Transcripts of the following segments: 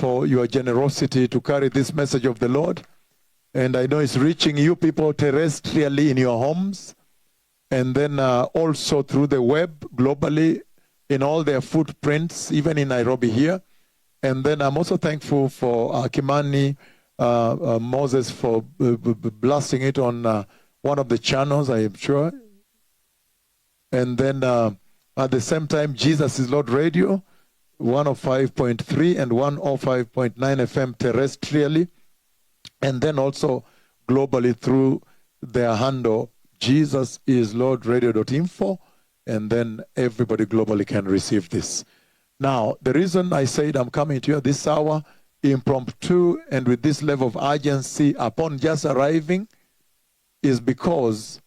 for your generosity to carry this message of the Lord. And I know it's reaching you people terrestrially in your homes, and then also through the web globally in all their footprints, even in Nairobi here. And then I'm also thankful for Kimani Moses for blasting it on one of the channels, I am sure. And then at the same time, Jesus is Lord Radio, 105.3 and 105.9 FM terrestrially. And then also globally through their handle, Jesus is Lord Radio.info. And then everybody globally can receive this. Now, the reason I said I'm coming to you at this hour, impromptu and with this level of urgency upon just arriving, is because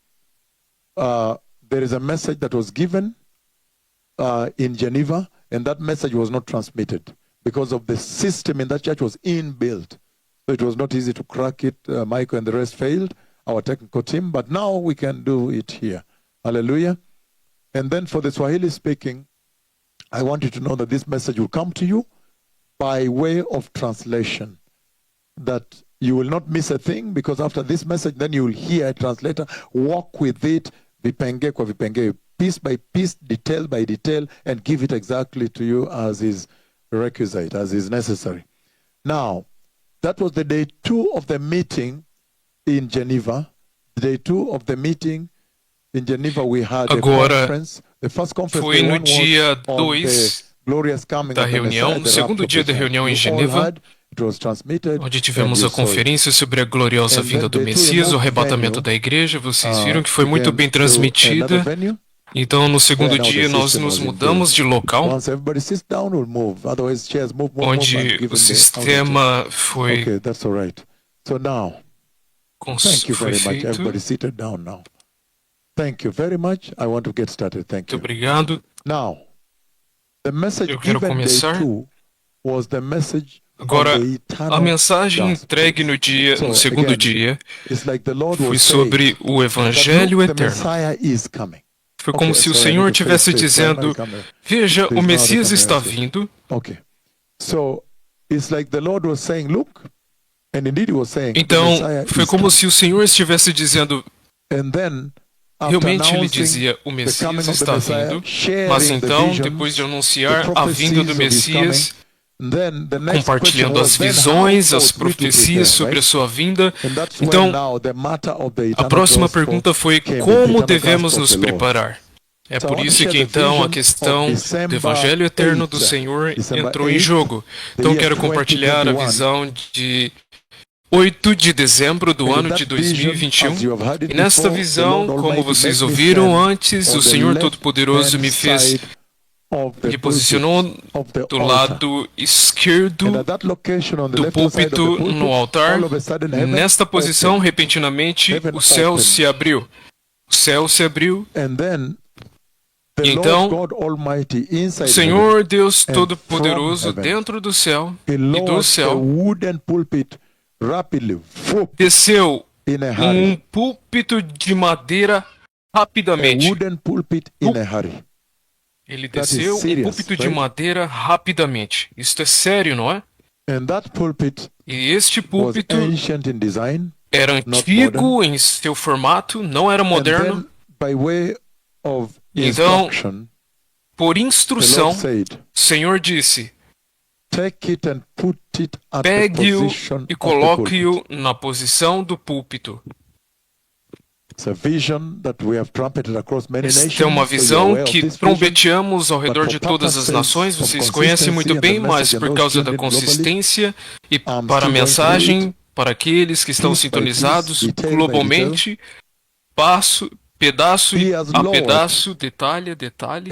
there is a message that was given in Geneva, and that message was not transmitted because of the system in that church was inbuilt. So it was not easy to crack it. Michael and the rest failed, our technical team, but now we can do it here. Hallelujah. And then for the Swahili speaking, I want you to know that this message will come to you by way of translation. That you will not miss a thing, because after this message, then you will hear a translator walk with it, vipenge kwa vipenge, piece by piece, detail by detail, and give it exactly to you as is requisite, as is necessary. Now, that was the day 2 of the meeting in Geneva. Day 2 of the meeting in Geneva, we had a conference. The first conference foi no dia 2 da reunião, no segundo dia da reunião em Geneva, onde tivemos a conferência sobre a gloriosa vinda do Messias, o arrebatamento da igreja. Vocês viram que foi muito bem transmitida. Então, no segundo dia, nós nos mudamos de local, onde o sistema foi feito. Thank you very much. I want to get started. Thank you. Muito obrigado. Now, the message Eu quero começar. Was the message Agora, a mensagem entregue no segundo dia foi sobre o Evangelho Eterno. Foi como se o Senhor estivesse dizendo, veja, o Messias está vindo. Então, foi como se o Senhor estivesse dizendo, realmente ele dizia, o Messias está vindo, mas então, depois de anunciar a vinda do Messias, compartilhando as visões, as profecias sobre a sua vinda. Então, a próxima pergunta foi como devemos nos preparar? É por isso que então a questão do Evangelho Eterno do Senhor entrou em jogo. Então quero compartilhar a visão de 8 de dezembro do ano de 2021. E nesta visão, como vocês ouviram antes, o Senhor Todo-Poderoso me posicionou do lado esquerdo do púlpito no altar. Nesta posição, repentinamente, o céu se abriu. O céu se abriu. E então, o Senhor Deus Todo-Poderoso, dentro do céu e do céu, desceu um púlpito de madeira rapidamente. Ele desceu um púlpito de madeira rapidamente. Isto é sério, não é? E este púlpito era antigo em seu formato, não era moderno. Então, por instrução, o Senhor disse, pegue-o e coloque-o na posição do púlpito. Esta é uma visão que trombeteamos ao redor de todas as nações. Vocês conhecem muito bem, mas por causa da consistência e para a mensagem, para aqueles que estão sintonizados globalmente, pedaço a pedaço, detalhe a detalhe,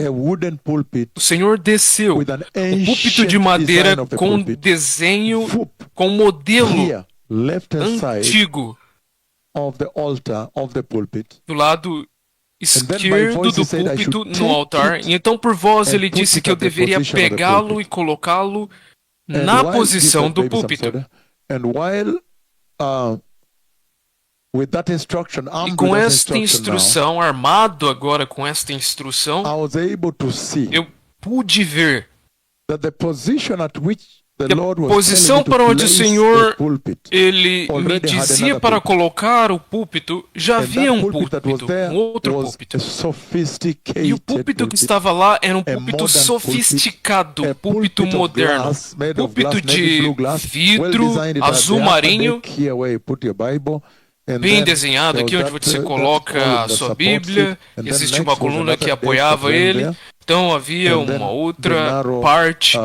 o Senhor desceu um púlpito de madeira com desenho, com modelo antigo do lado esquerdo do púlpito no altar. E então por voz ele disse que eu deveria pegá-lo e colocá-lo na posição do púlpito. E com esta instrução, armado agora com esta instrução, eu pude ver a posição para onde o Senhor ele me dizia para colocar o púlpito, já havia um púlpito, um outro púlpito. E o púlpito que estava lá era um púlpito sofisticado, púlpito moderno, púlpito de vidro azul marinho, bem desenhado aqui onde você coloca a sua Bíblia. Existe uma coluna que apoiava ele. Então havia uma outra parte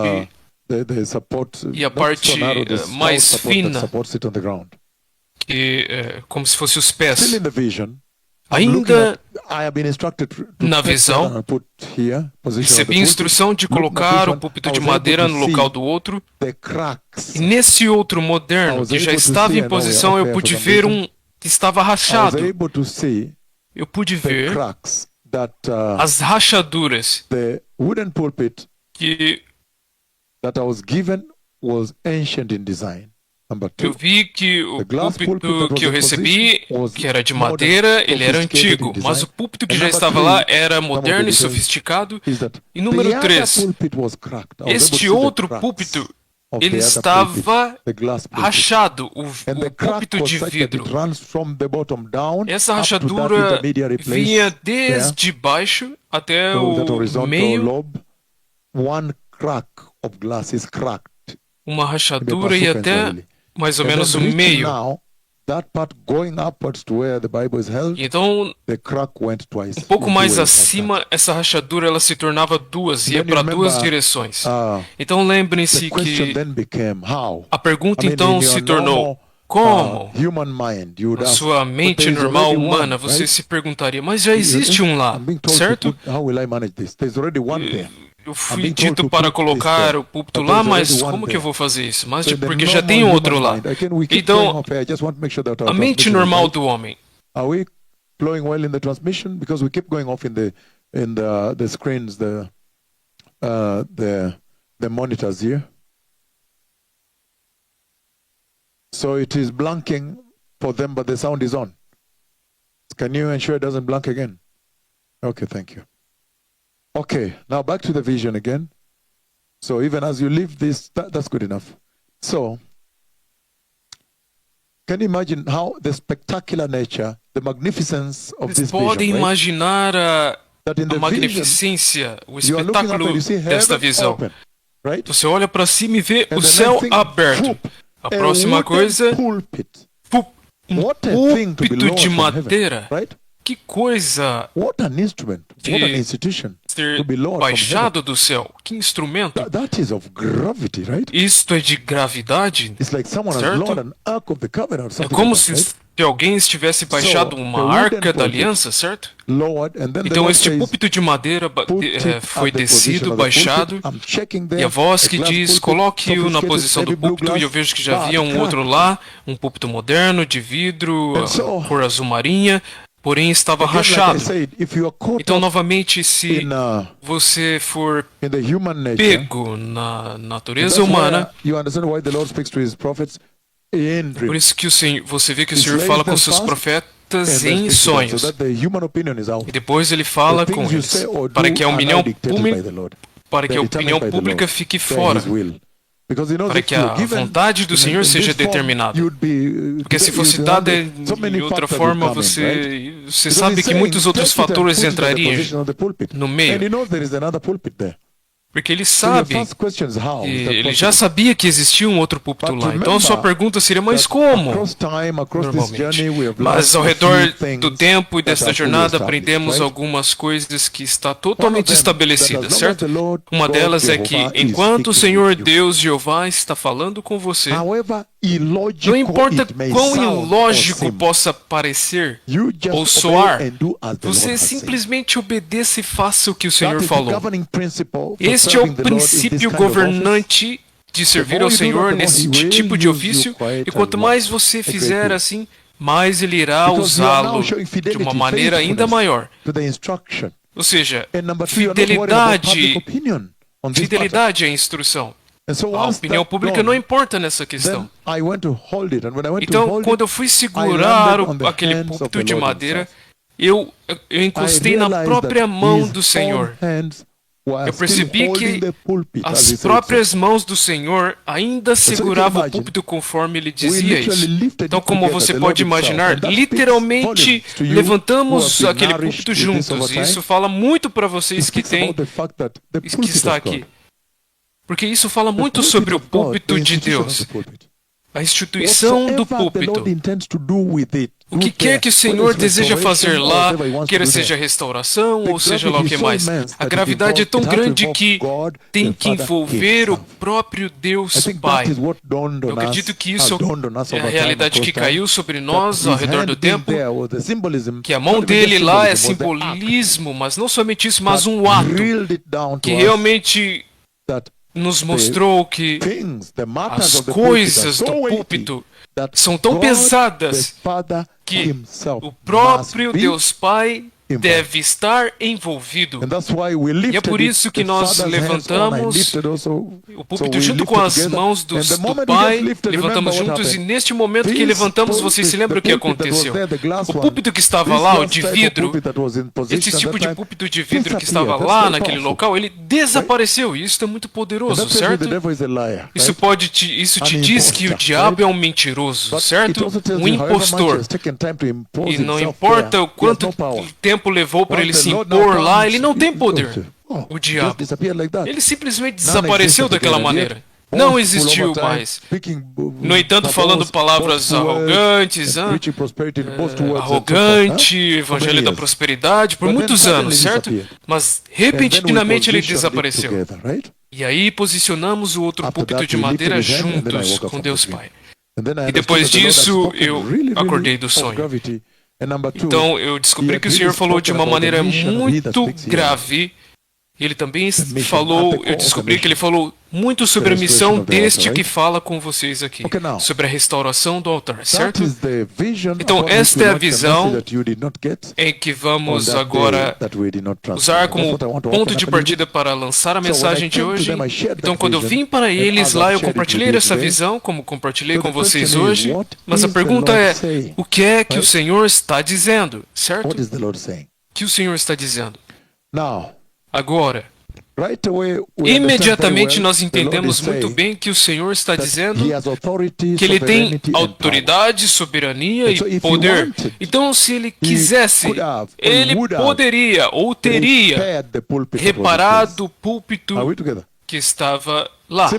e a parte mais fina, que como se fosse os pés. Ainda na visão, recebi instrução de colocar o púlpito de madeira no local do outro. E nesse outro moderno, que já estava em posição, eu pude ver um que estava rachado. Eu pude ver as rachaduras que eu vi que o púlpito que eu recebi, que era de madeira, ele era antigo, mas o púlpito que já estava lá era moderno e sofisticado. E número 3, este outro púlpito, ele estava rachado, o púlpito de vidro. Essa rachadura vinha desde baixo até o meio. Uma rachadura e até mais ou menos o meio. Então, um pouco mais acima, essa rachadura ela se tornava duas, ia para duas direções. Então lembrem-se que a pergunta então se tornou: como? Na sua mente normal humana, você se perguntaria, mas já existe um lá, certo? Eu fui dito para colocar o púlpito lá, mas como que eu vou fazer isso? Mas porque já tem outro lá. Então, a mente normal do homem. Are we flowing well in the transmission? Because we keep going off in the screens, the monitors here. So it is blanking for them, but the sound is on. Can you ensure it doesn't blank again? Okay, thank you. Okay, now back to the vision again. So even as you leave this, that's good enough. So, can you imagine how the spectacular nature, the magnificence of this vision, podem imaginar a magnificência, o espetáculo desta visão. Você olha para cima e vê o céu aberto. A próxima coisa, um púlpito de madeira. Que coisa de ser baixado do céu. Que instrumento. Isto é de gravidade, certo? É como se alguém estivesse baixado uma arca da aliança, certo? Então este púlpito de madeira foi descido, baixado, e a voz que diz, coloque-o na posição do púlpito, e eu vejo que já havia um outro lá, um púlpito moderno, de vidro, cor azul marinha, porém estava rachado. Então, novamente, se você for pego na natureza humana, por isso que você vê que o Senhor fala com seus profetas em sonhos. E depois ele fala com eles, para que a opinião pública fique fora. Para que a vontade do Senhor seja determinada. Porque se fosse dada de outra forma, você sabe que muitos outros fatores entrariam no meio. Porque ele sabe, ele já sabia que existia um outro púlpito lá. Então a sua pergunta seria, mas como? Normalmente. Mas ao redor do tempo e desta jornada aprendemos algumas coisas que está totalmente estabelecidas, certo? Uma delas é que enquanto o Senhor Deus Jeová está falando com você, não importa quão ilógico possa parecer ou soar, você simplesmente obedeça e faça o que o Senhor falou. Este é o princípio governante de servir ao Senhor nesse tipo de ofício, e quanto mais você fizer assim, mais Ele irá usá-lo de uma maneira ainda maior. Ou seja, fidelidade à instrução. A opinião pública não importa nessa questão. Então, quando eu fui segurar aquele púlpito de madeira, eu encostei na própria mão do Senhor. eu percebi que as próprias mãos do Senhor ainda seguravam o púlpito conforme ele dizia isso. Então, como você pode imaginar, literalmente levantamos aquele púlpito juntos. E isso fala muito para vocês que está aqui. Porque isso fala muito sobre o púlpito de Deus. A instituição do púlpito. O que quer que o Senhor deseja fazer lá, quer seja restauração ou seja lá o que mais. A gravidade é tão grande que tem que envolver o próprio Deus Pai. Eu acredito que isso é a realidade que caiu sobre nós ao redor do tempo, que a mão dele lá é simbolismo, mas não somente isso, mas um ato que realmente nos mostrou que as coisas do púlpito são tão pesadas que o próprio Deus Pai deve estar envolvido. E é por isso que nós levantamos o púlpito junto com as mãos do Pai, levantamos juntos, e neste momento que levantamos, vocês se lembram o que aconteceu? O púlpito que estava lá, o de vidro, esse tipo de púlpito de vidro que estava lá naquele local, ele desapareceu, e isso é muito poderoso, certo? Isso te diz que o diabo é um mentiroso, certo? Um impostor. E não importa o quanto tempo levou para ele se impor lá, ele não tem poder. O diabo. Ele simplesmente desapareceu daquela maneira. Não existiu mais. No entanto, falando palavras arrogantes, evangelho da prosperidade, por muitos anos, certo? Mas repentinamente ele desapareceu. E aí posicionamos o outro púlpito de madeira juntos com Deus Pai. E depois disso, eu acordei do sonho. Então, eu descobri que o Senhor falou de uma maneira muito grave. E ele também falou, eu descobri que ele falou muito sobre a missão deste que fala com vocês aqui, sobre a restauração do altar, certo? Então, esta é a visão em que vamos agora usar como ponto de partida para lançar a mensagem de hoje. Então, quando eu vim para eles lá, eu compartilhei essa visão, como compartilhei com vocês hoje, mas a pergunta é, o que é que o Senhor está dizendo, certo? O que o Senhor está dizendo? Agora, imediatamente nós entendemos muito bem que o Senhor está dizendo que Ele tem autoridade, soberania e poder. Então, se Ele quisesse, Ele poderia ou teria reparado o púlpito que estava lá.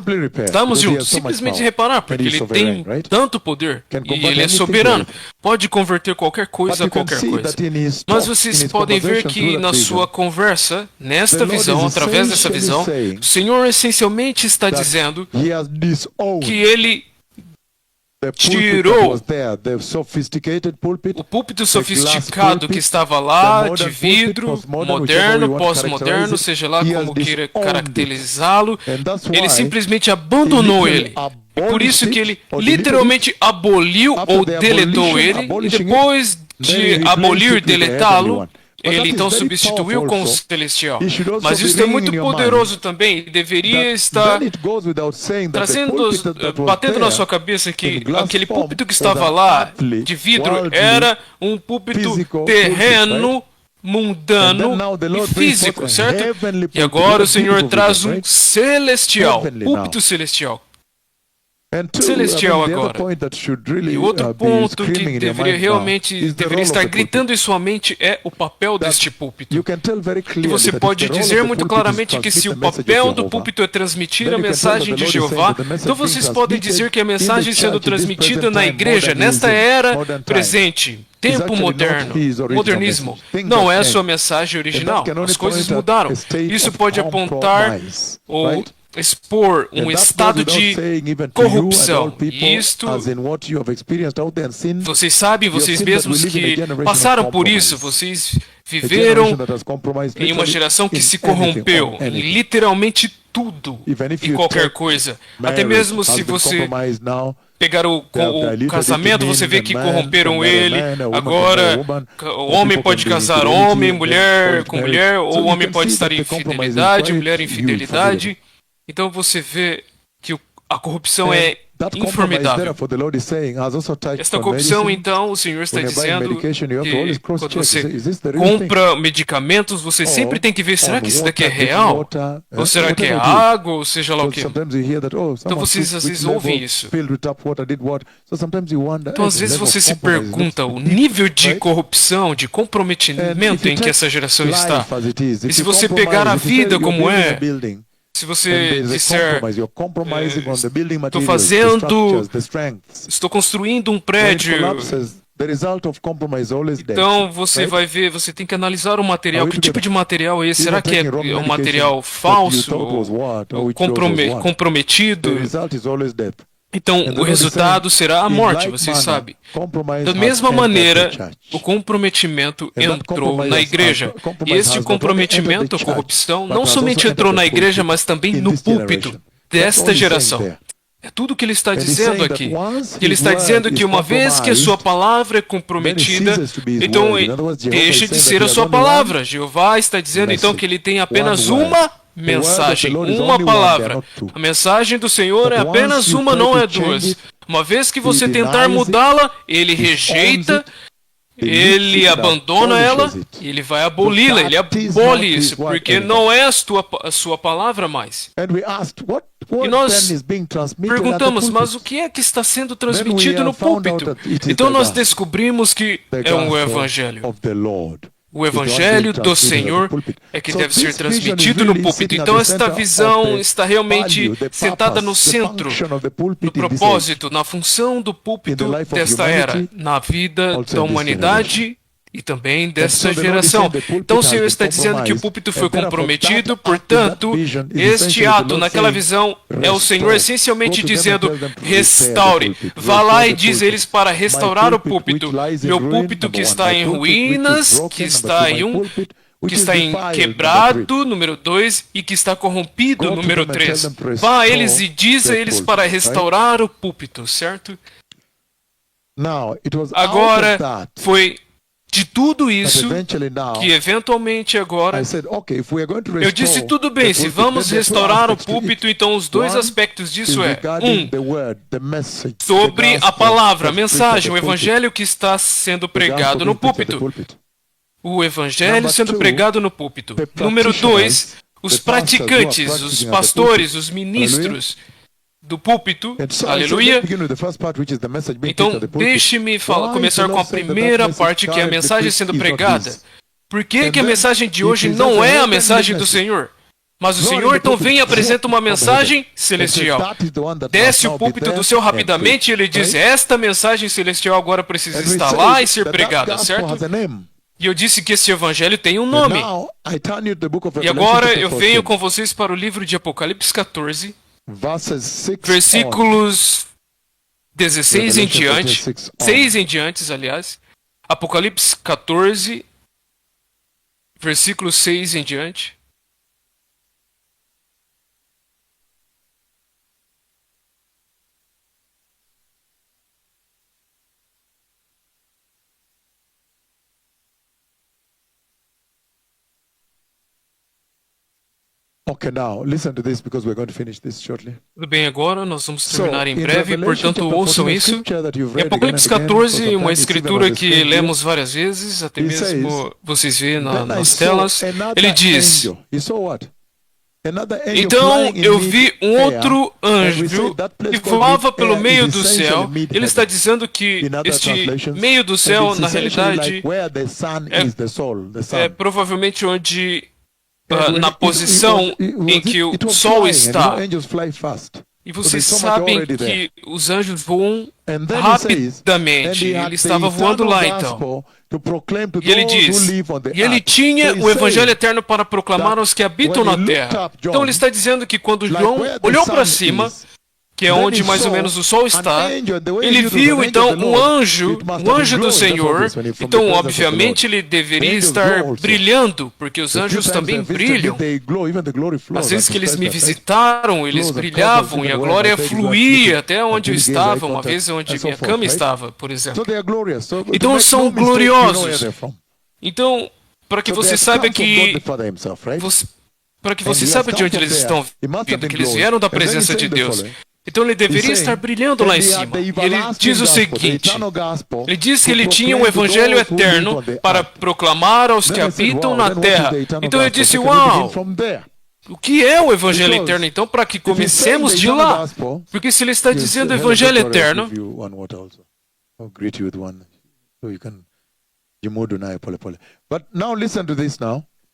Estamos juntos. Simplesmente reparar, porque Ele tem tanto poder e Ele é soberano. Pode converter qualquer coisa a qualquer coisa. Mas vocês podem ver que na sua conversa, nesta visão, através dessa visão, o Senhor essencialmente está dizendo que Ele tirou o púlpito sofisticado que estava lá, de vidro, moderno, pós-moderno, seja lá como queira caracterizá-lo, ele simplesmente abandonou ele. E por isso que ele literalmente aboliu ou deletou ele, e depois de abolir e deletá-lo, ele então substituiu com o celestial. Mas isso é muito poderoso também. Deveria estar batendo na sua cabeça que aquele púlpito que estava lá, de vidro, era um púlpito terreno, mundano e físico, certo? E agora o Senhor traz um celestial, púlpito celestial. Celestial agora. E outro ponto que deveria estar gritando em sua mente é o papel deste púlpito. E você pode dizer muito claramente que se o papel do púlpito é transmitir a mensagem de Jeová, então vocês podem dizer que a mensagem sendo transmitida na igreja, nesta era presente, tempo moderno, modernismo, não é a sua mensagem original. As coisas mudaram. Isso pode apontar ou expor um estado de corrupção. E isto, vocês sabem, vocês mesmos que passaram por isso, vocês viveram em uma geração que se corrompeu em literalmente tudo e qualquer coisa. Até mesmo se você pegar o casamento, você vê que corromperam ele. Agora, o homem pode casar homem, mulher com mulher, ou o homem pode estar em fidelidade, mulher em infidelidade. Então você vê que a corrupção é informidável. Esta corrupção, então, o Senhor está dizendo que quando você compra medicamentos, você sempre tem que ver, será que isso daqui é real? Ou será que é água, ou seja lá o quê? Então vocês às vezes ouvem isso. Então às vezes você se pergunta o nível de corrupção, de comprometimento em que essa geração está. E se você pegar a vida como é, se você disser, estou construindo um prédio, então você vai ver, você tem que analisar o material, que tipo de material é esse? Será que é um material falso, ou comprometido? Então, o resultado será a morte, vocês sabem. Da mesma maneira, o comprometimento entrou na igreja. E este comprometimento, a corrupção, não somente entrou na igreja, mas também no púlpito desta geração. É tudo o que ele está dizendo aqui. Ele está dizendo que uma vez que a sua palavra é comprometida, então deixe de ser a sua palavra. Jeová está dizendo então que ele tem apenas uma mensagem, uma palavra. A mensagem do Senhor é apenas uma, não é duas. Uma vez que você tentar mudá-la, ele rejeita, ele abandona ela e ele vai aboli-la. Ele abole isso, porque não é a sua palavra mais. E nós perguntamos, mas o que é que está sendo transmitido no púlpito? Então nós descobrimos que é um evangelho. O evangelho do Senhor é que deve ser transmitido no púlpito. Então esta visão está realmente sentada no centro, no propósito, na função do púlpito desta era, na vida da humanidade e também desta geração. Então o Senhor está dizendo que o púlpito foi comprometido, portanto, este ato naquela visão é o Senhor essencialmente dizendo, restaure. Vá lá e diz a eles para restaurar o púlpito. Meu púlpito que está em ruínas, que está em quebrado, número 2, e que está corrompido, número 3. Vá a eles e diz a eles para restaurar o púlpito, certo? Agora, foi de tudo isso que eventualmente agora eu disse, tudo bem, se vamos restaurar o púlpito, então os dois aspectos disso é, sobre a palavra, a mensagem, o evangelho que está sendo pregado no púlpito. O evangelho sendo pregado no púlpito. Número 2, os praticantes, os pastores, os ministros do púlpito, aleluia. Então, deixe-me começar com a primeira parte, que é a mensagem sendo pregada. Por que que a mensagem de hoje não é a mensagem do Senhor? Mas o Senhor então vem e apresenta uma mensagem celestial. Desce o púlpito do céu rapidamente e ele diz, esta mensagem celestial agora precisa estar lá e ser pregada, certo? E eu disse que esse evangelho tem um nome. E agora eu venho com vocês para o livro de Apocalipse 14, versículos 16 em diante, 6 em diante, aliás. Apocalipse 14, versículo 6 em diante. Okay, now listen to this because we're going to finish this shortly. Tudo bem, agora nós vamos terminar em breve, portanto ouçam isso. Em Apocalipse 14, uma escritura que lemos várias vezes, até mesmo vocês veem nas telas, ele diz: então eu vi um outro anjo que voava pelo meio do céu. Ele está dizendo que este meio do céu, na realidade, é provavelmente onde na posição em que o Sol está. E vocês sabem que os anjos voam rapidamente. Ele estava voando lá então. E ele diz, e ele tinha o evangelho eterno para proclamar aos que habitam na terra. Então ele está dizendo que quando João olhou para cima, que é onde mais ou menos o sol está, ele viu então um anjo do Senhor. Então, obviamente, ele deveria estar brilhando, porque os anjos também brilham. Às vezes que eles me visitaram, eles brilhavam e a glória fluía até onde eu estava, uma vez onde minha cama estava, por exemplo. Então, são gloriosos. Então, para que você saiba que para que você saiba de onde eles estão vindo, que eles vieram da presença de Deus. Então ele deveria estar brilhando lá em cima. E ele diz o seguinte, ele diz que ele tinha um evangelho eterno para proclamar aos que habitam na terra. Então eu disse, uau, o que é o evangelho eterno então, para que comecemos de lá? Porque se ele está dizendo evangelho eterno,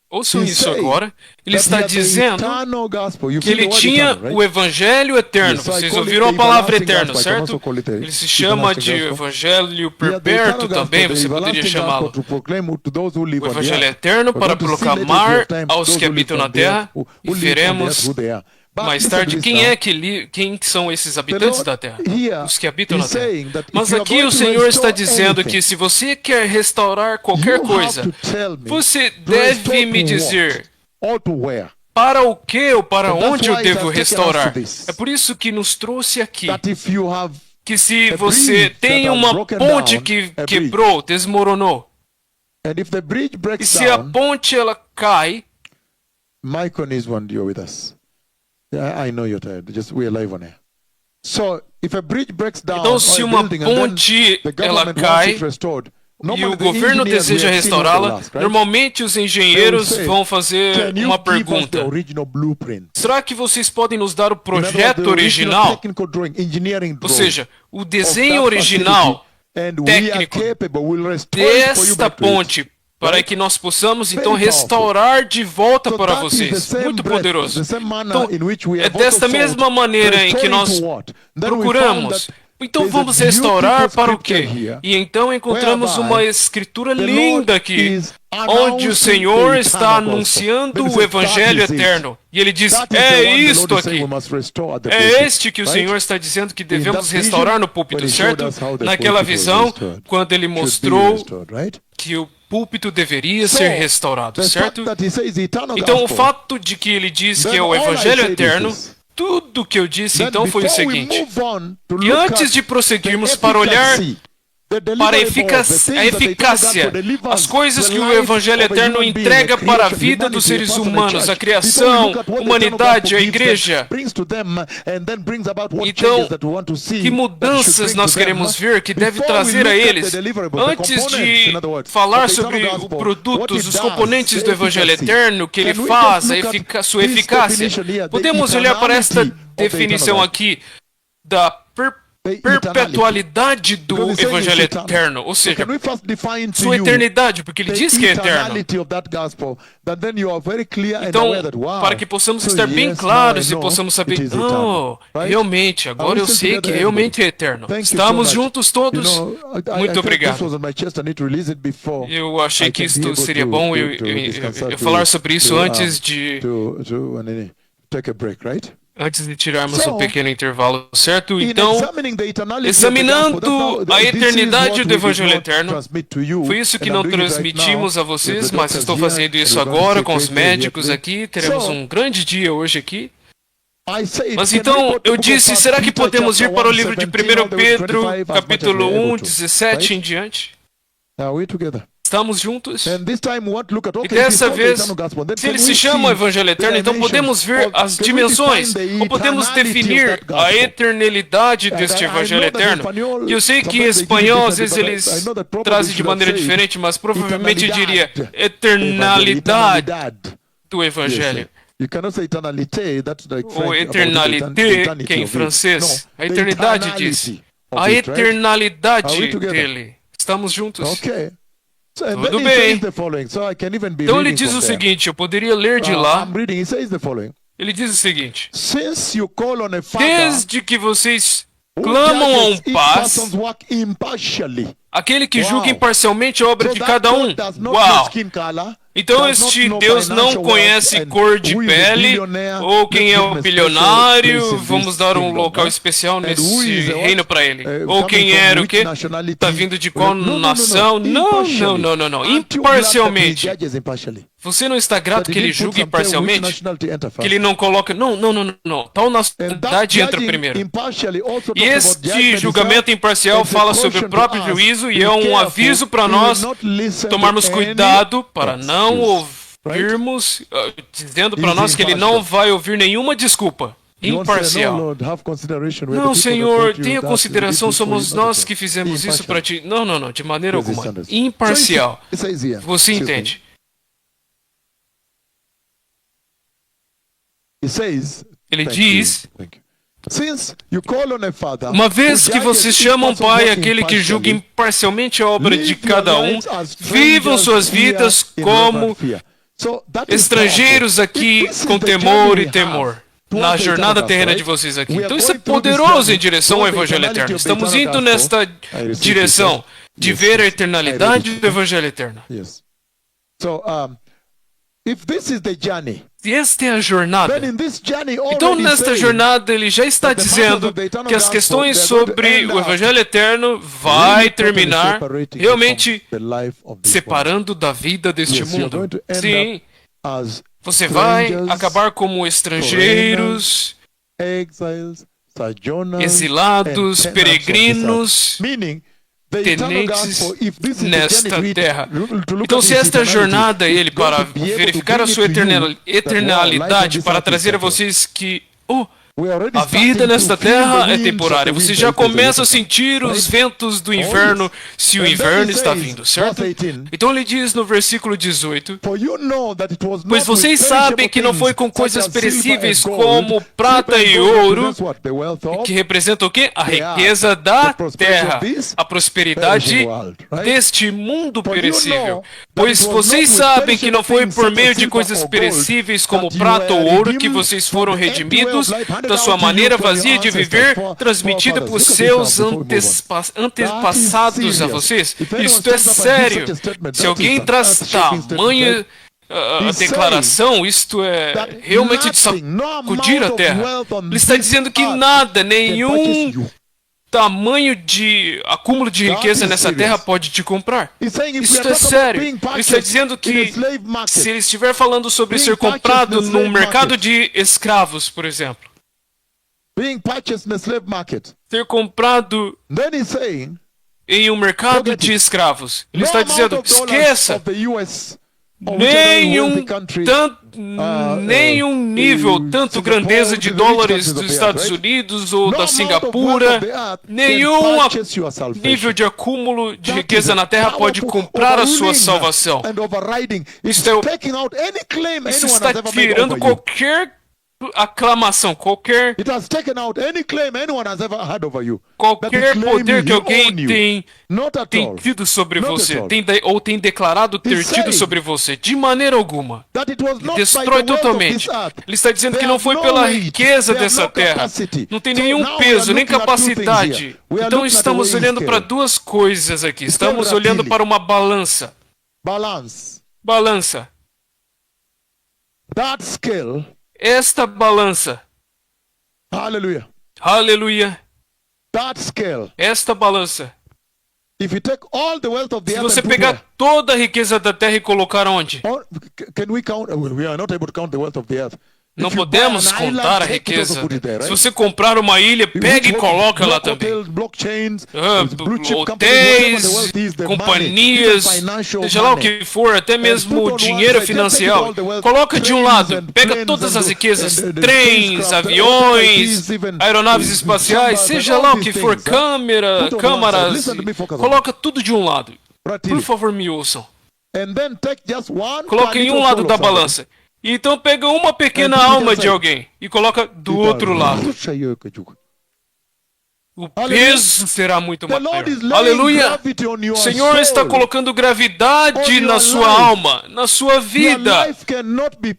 ouçam isso agora. Ele está dizendo que ele tinha o evangelho eterno. Vocês ouviram a palavra eterno, certo? Ele se chama de evangelho perpétuo também, você poderia chamá-lo. O evangelho eterno para proclamar aos que habitam na terra, e veremos mais tarde quem são esses habitantes da terra, os que habitam na terra. Mas aqui o Senhor está dizendo que se você quer restaurar qualquer coisa, você deve me dizer para o que ou para onde eu devo restaurar. É por isso que nos trouxe aqui, que se você tem uma ponte que quebrou, desmoronou, e se a ponte ela cai, I know you're tired. We are live on air. So, if a bridge breaks down, então, se uma ponte ela cai e o governo deseja restaurá-la, normalmente os engenheiros vão fazer uma pergunta: será que vocês podem nos dar o projeto original? Ou seja, o desenho original técnico desta ponte, para que nós possamos, então, restaurar de volta para vocês. Muito poderoso. Então, é desta mesma maneira em que nós procuramos. Então, vamos restaurar para o quê? E então encontramos uma escritura linda aqui, onde o Senhor está anunciando o Evangelho eterno. E ele diz, é isto aqui. É este que o Senhor está dizendo que devemos restaurar no púlpito, certo? Naquela visão, quando ele mostrou que o púlpito deveria ser restaurado, certo? Então, o fato de que ele diz que é o Evangelho eterno, tudo que eu disse então foi o seguinte: e antes de prosseguirmos para olhar para a eficácia, as coisas que o Evangelho eterno entrega para a vida dos seres humanos, a criação, a humanidade, a igreja. Então, que mudanças nós queremos ver que deve trazer a eles? Antes de falar sobre os produtos, os componentes do Evangelho eterno, que ele faz, sua eficácia, podemos olhar para esta definição aqui da perpetualidade do Evangelho eterno, ou seja, sua eternidade, porque ele diz que é eterno. Então, para que possamos estar bem claros e possamos saber, realmente, agora eu sei que realmente é eterno. Estamos juntos todos? Muito obrigado. Eu achei que isto seria bom eu falar sobre isso antes de tirarmos um pequeno intervalo, certo? Então, examinando a eternidade do Evangelho Eterno, foi isso que não transmitimos a vocês, mas estou fazendo isso agora com os médicos aqui. Teremos um grande dia hoje aqui. Mas então, eu disse, será que podemos ir para o livro de 1 Pedro, capítulo 1, 17 em diante? Estamos juntos? E dessa vez, se ele se chama o Evangelho Eterno, então podemos ver as dimensões, ou podemos definir a eternalidade deste Evangelho Eterno. E eu sei que em espanhol, às vezes, eles trazem de maneira diferente, mas provavelmente diria eternalidade do Evangelho. Ou eternalité, que é em francês. A eternidade diz. A eternalidade dele. Estamos juntos? Tudo bem. Então ele diz o seguinte, eu poderia ler de lá. Ele diz o seguinte: desde que vocês clamam a um paz, aquele que julga imparcialmente a obra de cada um. Uau! Então este Deus não conhece cor de pele, ou quem é o bilionário, vamos dar um local especial nesse reino para ele. Ou quem era o quê? Está vindo de qual nação? Não. Imparcialmente. Você não está grato que ele julgue imparcialmente? Que ele não coloca... Não. Tal nacionalidade entra primeiro. E este julgamento imparcial fala sobre o próprio juízo e é um aviso para nós tomarmos cuidado para não ouvirmos, dizendo para nós que ele não vai ouvir nenhuma desculpa. imparcial. Não, Senhor, tenha consideração, somos nós que fizemos isso para ti. Não, de maneira alguma. Imparcial. Você entende? Ele diz: uma vez que vocês chamam Pai aquele que julga imparcialmente a obra de cada um, vivam suas vidas como estrangeiros aqui com temor e temor na jornada terrena de vocês aqui. Então isso é poderoso em direção ao Evangelho Eterno. Estamos indo nesta direção de ver a eternalidade do Evangelho Eterno. Se esta é a jornada, então nesta jornada ele já está dizendo que as questões sobre o Evangelho Eterno vai terminar realmente separando da vida deste mundo. Sim, você vai acabar como estrangeiros, exilados, peregrinos, tenentes nesta terra. Então, se esta jornada ele para verificar a sua eternalidade, para trazer a vocês que a vida nesta terra é temporária. Você já começa a sentir os ventos do inverno, se o inverno está vindo, certo? Então ele diz no versículo 18: pois vocês sabem que não foi com coisas perecíveis como prata e ouro, que representam o quê? A riqueza da terra, a prosperidade deste mundo perecível. Pois vocês sabem que não foi por meio de coisas perecíveis como prata ou ouro que vocês foram redimidos da sua maneira vazia de viver, transmitida por seus antepassados a vocês. Isto é sério. Se alguém traz tamanha declaração, isto é realmente de sacudir a terra. Ele está dizendo que nada, nenhum tamanho de acúmulo de riqueza nessa terra pode te comprar. Isso é sério. Ele está dizendo que se ele estiver falando sobre ser comprado num mercado de escravos, por exemplo, ser comprado em um mercado de escravos, ele está dizendo: esqueça, nenhum nível, tanto grandeza de dólares dos Estados Unidos ou da Singapura, nenhum nível de acúmulo de riqueza na terra pode comprar a sua salvação. Isso está tirando qualquer aclamação, qualquer poder que alguém tem tido sobre você, ou tem declarado ter tido sobre você, de maneira alguma. Ele destrói totalmente. Ele está dizendo que não foi pela riqueza dessa terra, não tem nenhum peso, nem capacidade. Então estamos olhando para duas coisas aqui. Estamos olhando para uma balança. Balança. Esta balança. Aleluia. Aleluia. Esta balança. Se você pegar toda a riqueza da terra e colocar onde? Não podemos contar a riqueza. Se você comprar uma ilha, pega e coloca lá também. Hotéis, companhias, seja lá o que for, até mesmo dinheiro financeiro. Coloca de um lado, pega todas as riquezas, trens, aviões, aeronaves espaciais, seja lá o que for, câmaras, coloca tudo de um lado. Por favor, me ouçam. Coloque em um lado da balança. Então pega uma pequena alma de alguém e coloca do outro lado. O peso será muito maior. Aleluia! O Senhor está colocando gravidade na sua alma, na sua vida.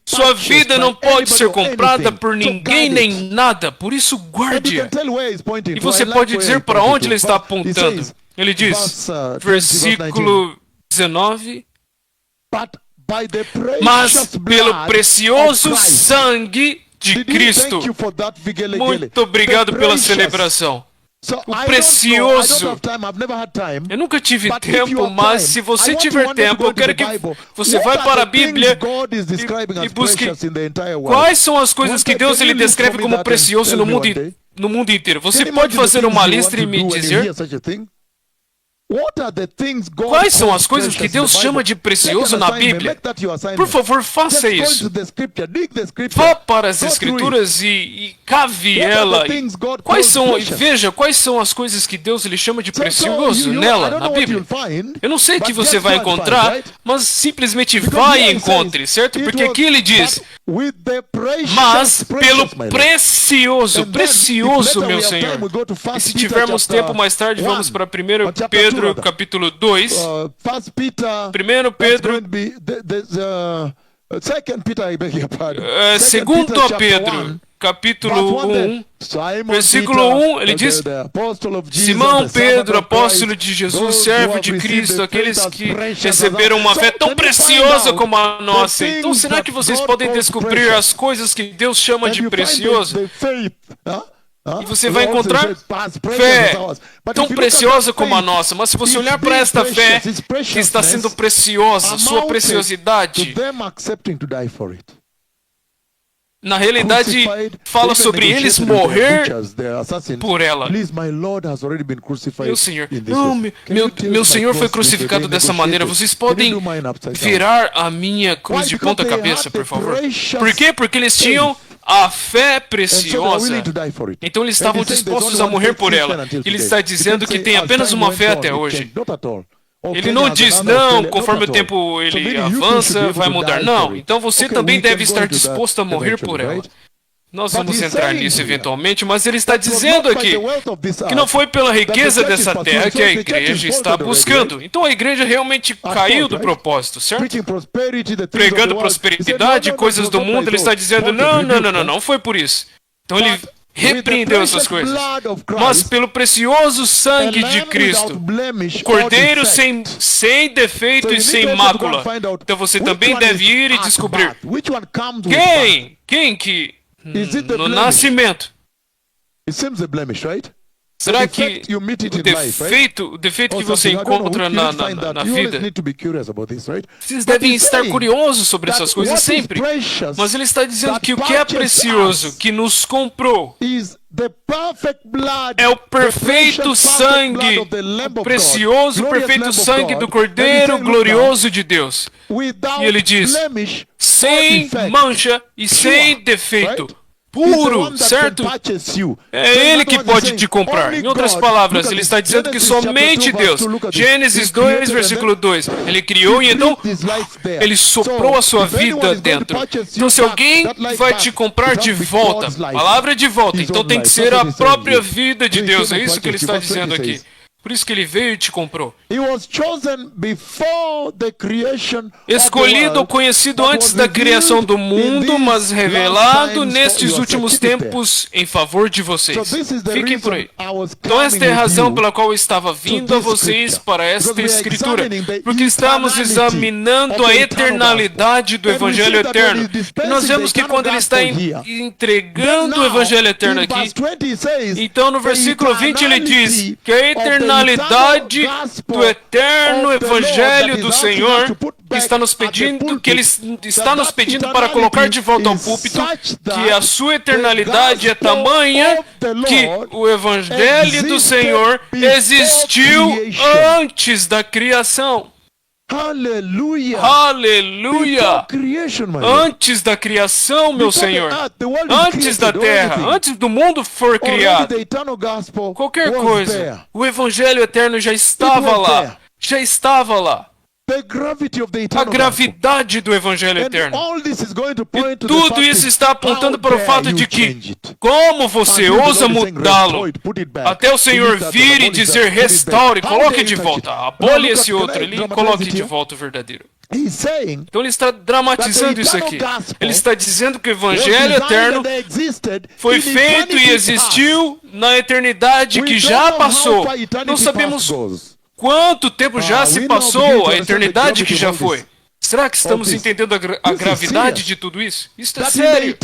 Sua vida não pode ser comprada por ninguém nem nada, por isso guarde-a. E você pode dizer para onde ele está apontando. Ele diz, versículo 19... mas pelo precioso sangue de Cristo. Muito obrigado pela celebração. O precioso. Eu nunca tive tempo, mas se você tiver tempo, eu quero que você vá para a Bíblia e busque quais são as coisas que Deus ele descreve como precioso no mundo inteiro. Você pode fazer uma lista e me dizer? Quais são as coisas que Deus chama de precioso na Bíblia? Por favor, faça isso. Vá para as Escrituras e cave ela. Veja quais são as coisas que Deus lhe chama de precioso nela, na Bíblia. Eu não sei o que você vai encontrar, mas simplesmente vá e encontre, certo? Porque aqui ele diz, mas pelo precioso, meu Senhor. E se tivermos tempo mais tarde, vamos para 1 Pedro capítulo 2. 1 Pedro, 2 Pedro, capítulo 1, versículo 1, ele diz, Simão Pedro, apóstolo de Jesus, servo de Cristo, aqueles que receberam uma fé tão preciosa como a nossa. Então, será que vocês podem descobrir as coisas que Deus chama de precioso? E você vai encontrar fé tão preciosa como a nossa. Mas se você olhar para esta fé que está sendo preciosa, sua preciosidade, na realidade, fala sobre eles morrer por ela. Meu Senhor, não, meu Senhor foi crucificado dessa maneira. Vocês podem virar a minha cruz de ponta cabeça, por favor. Por quê? Porque eles tinham a fé preciosa. Então eles estavam dispostos a morrer por ela. Ele está dizendo que tem apenas uma fé até hoje. Ele não diz, não, conforme o tempo ele avança, vai mudar. Não, então você também deve estar disposto a morrer por ela. Nós vamos entrar nisso eventualmente, mas ele está dizendo aqui que não foi pela riqueza dessa terra que a igreja está buscando. Então a igreja realmente caiu do propósito, certo? Pregando prosperidade, coisas do mundo, ele está dizendo, não foi por isso. Então ele repreendeu essas coisas. Mas pelo precioso sangue de Cristo, o Cordeiro sem defeito e sem mácula. Então você também deve ir e descobrir quem que no nascimento. Será que o defeito que você encontra na vida, vocês devem estar curiosos sobre essas coisas sempre. Mas ele está dizendo que o que é precioso, que nos comprou, é o perfeito sangue, o precioso, perfeito sangue do Cordeiro glorioso de Deus. E ele diz, sem mancha e sem defeito. Puro, certo? É Ele que pode te comprar. Em outras palavras, ele está dizendo que somente Deus. Gênesis 2, versículo 2. Ele criou e então ele soprou a sua vida dentro. Então se alguém vai te comprar de volta, palavra de volta, então tem que ser a própria vida de Deus. É isso que ele está dizendo aqui. Por isso que ele veio e te comprou. Escolhido ou conhecido antes da criação do mundo, mas revelado nestes últimos tempos em favor de vocês. Fiquem por aí. Então esta é a razão pela qual eu estava vindo a vocês para esta escritura. Porque estamos examinando a eternalidade do Evangelho Eterno. E nós vemos que quando ele está entregando o Evangelho Eterno aqui, então no versículo 20 ele diz que a eternalidade do eterno Evangelho do Senhor que está nos pedindo, que Ele está nos pedindo para colocar de volta ao púlpito, que a sua eternalidade é tamanha que o Evangelho do Senhor existiu antes da criação. Aleluia! Aleluia! Antes da criação, meu Senhor. Antes da terra, antes do mundo for criado. Qualquer coisa. O Evangelho eterno já estava lá. Já estava lá. A gravidade do Evangelho eterno. E tudo isso está apontando para o fato de que, como você ousa mudá-lo, até o Senhor vir e dizer, restaure, coloque de volta, abole esse outro ali e coloque de volta o verdadeiro. Então ele está dramatizando isso aqui. Ele está dizendo que o Evangelho eterno foi feito e existiu na eternidade que já passou. Não sabemos quanto tempo já se passou, a eternidade que já foi. Será que estamos entendendo a gravidade de tudo isso? Isso é sério.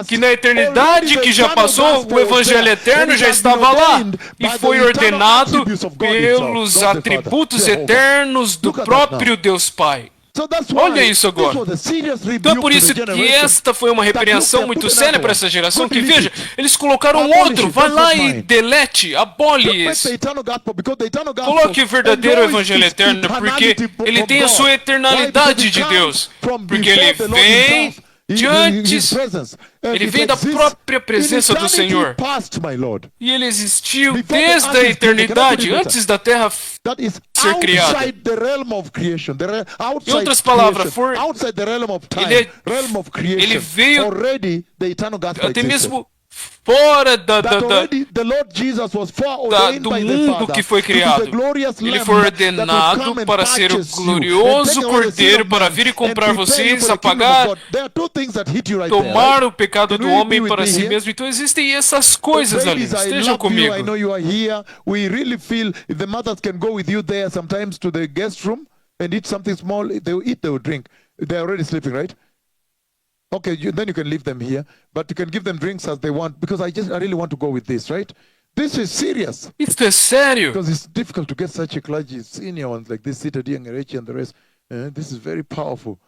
Que na eternidade que já passou, o Evangelho eterno já estava lá e foi ordenado pelos atributos eternos do próprio Deus Pai. Olha isso agora. Então é por isso que esta foi uma repreensão muito séria para essa geração, que veja, eles colocaram outro, vai lá e delete, abole isso. Coloque o verdadeiro evangelho eterno, porque ele tem a sua eternalidade de Deus, porque ele vem de antes, ele vem da própria presença do Senhor. E ele existiu desde a eternidade, antes da terra ser criada. Em outras palavras, ele veio até mesmo fora do mundo que foi criado. Ele foi ordenado para ser o glorioso Cordeiro, para vir e comprar vocês, apagar, tomar o pecado do homem para si mesmo. Então existem essas coisas ali. Estejam comigo. We really feel if the mothers can go with you there sometimes to the guest room and eat something small, they'll eat, they'll drink. They're already sleeping, right? Okay, then you can leave them here, but you can give them drinks as they want, because I really want to go with this, right? This is serious. Isto é sério. Because it's difficult to get such a clergy, senior ones like this, seated here, Ngerechi and the rest. This is very powerful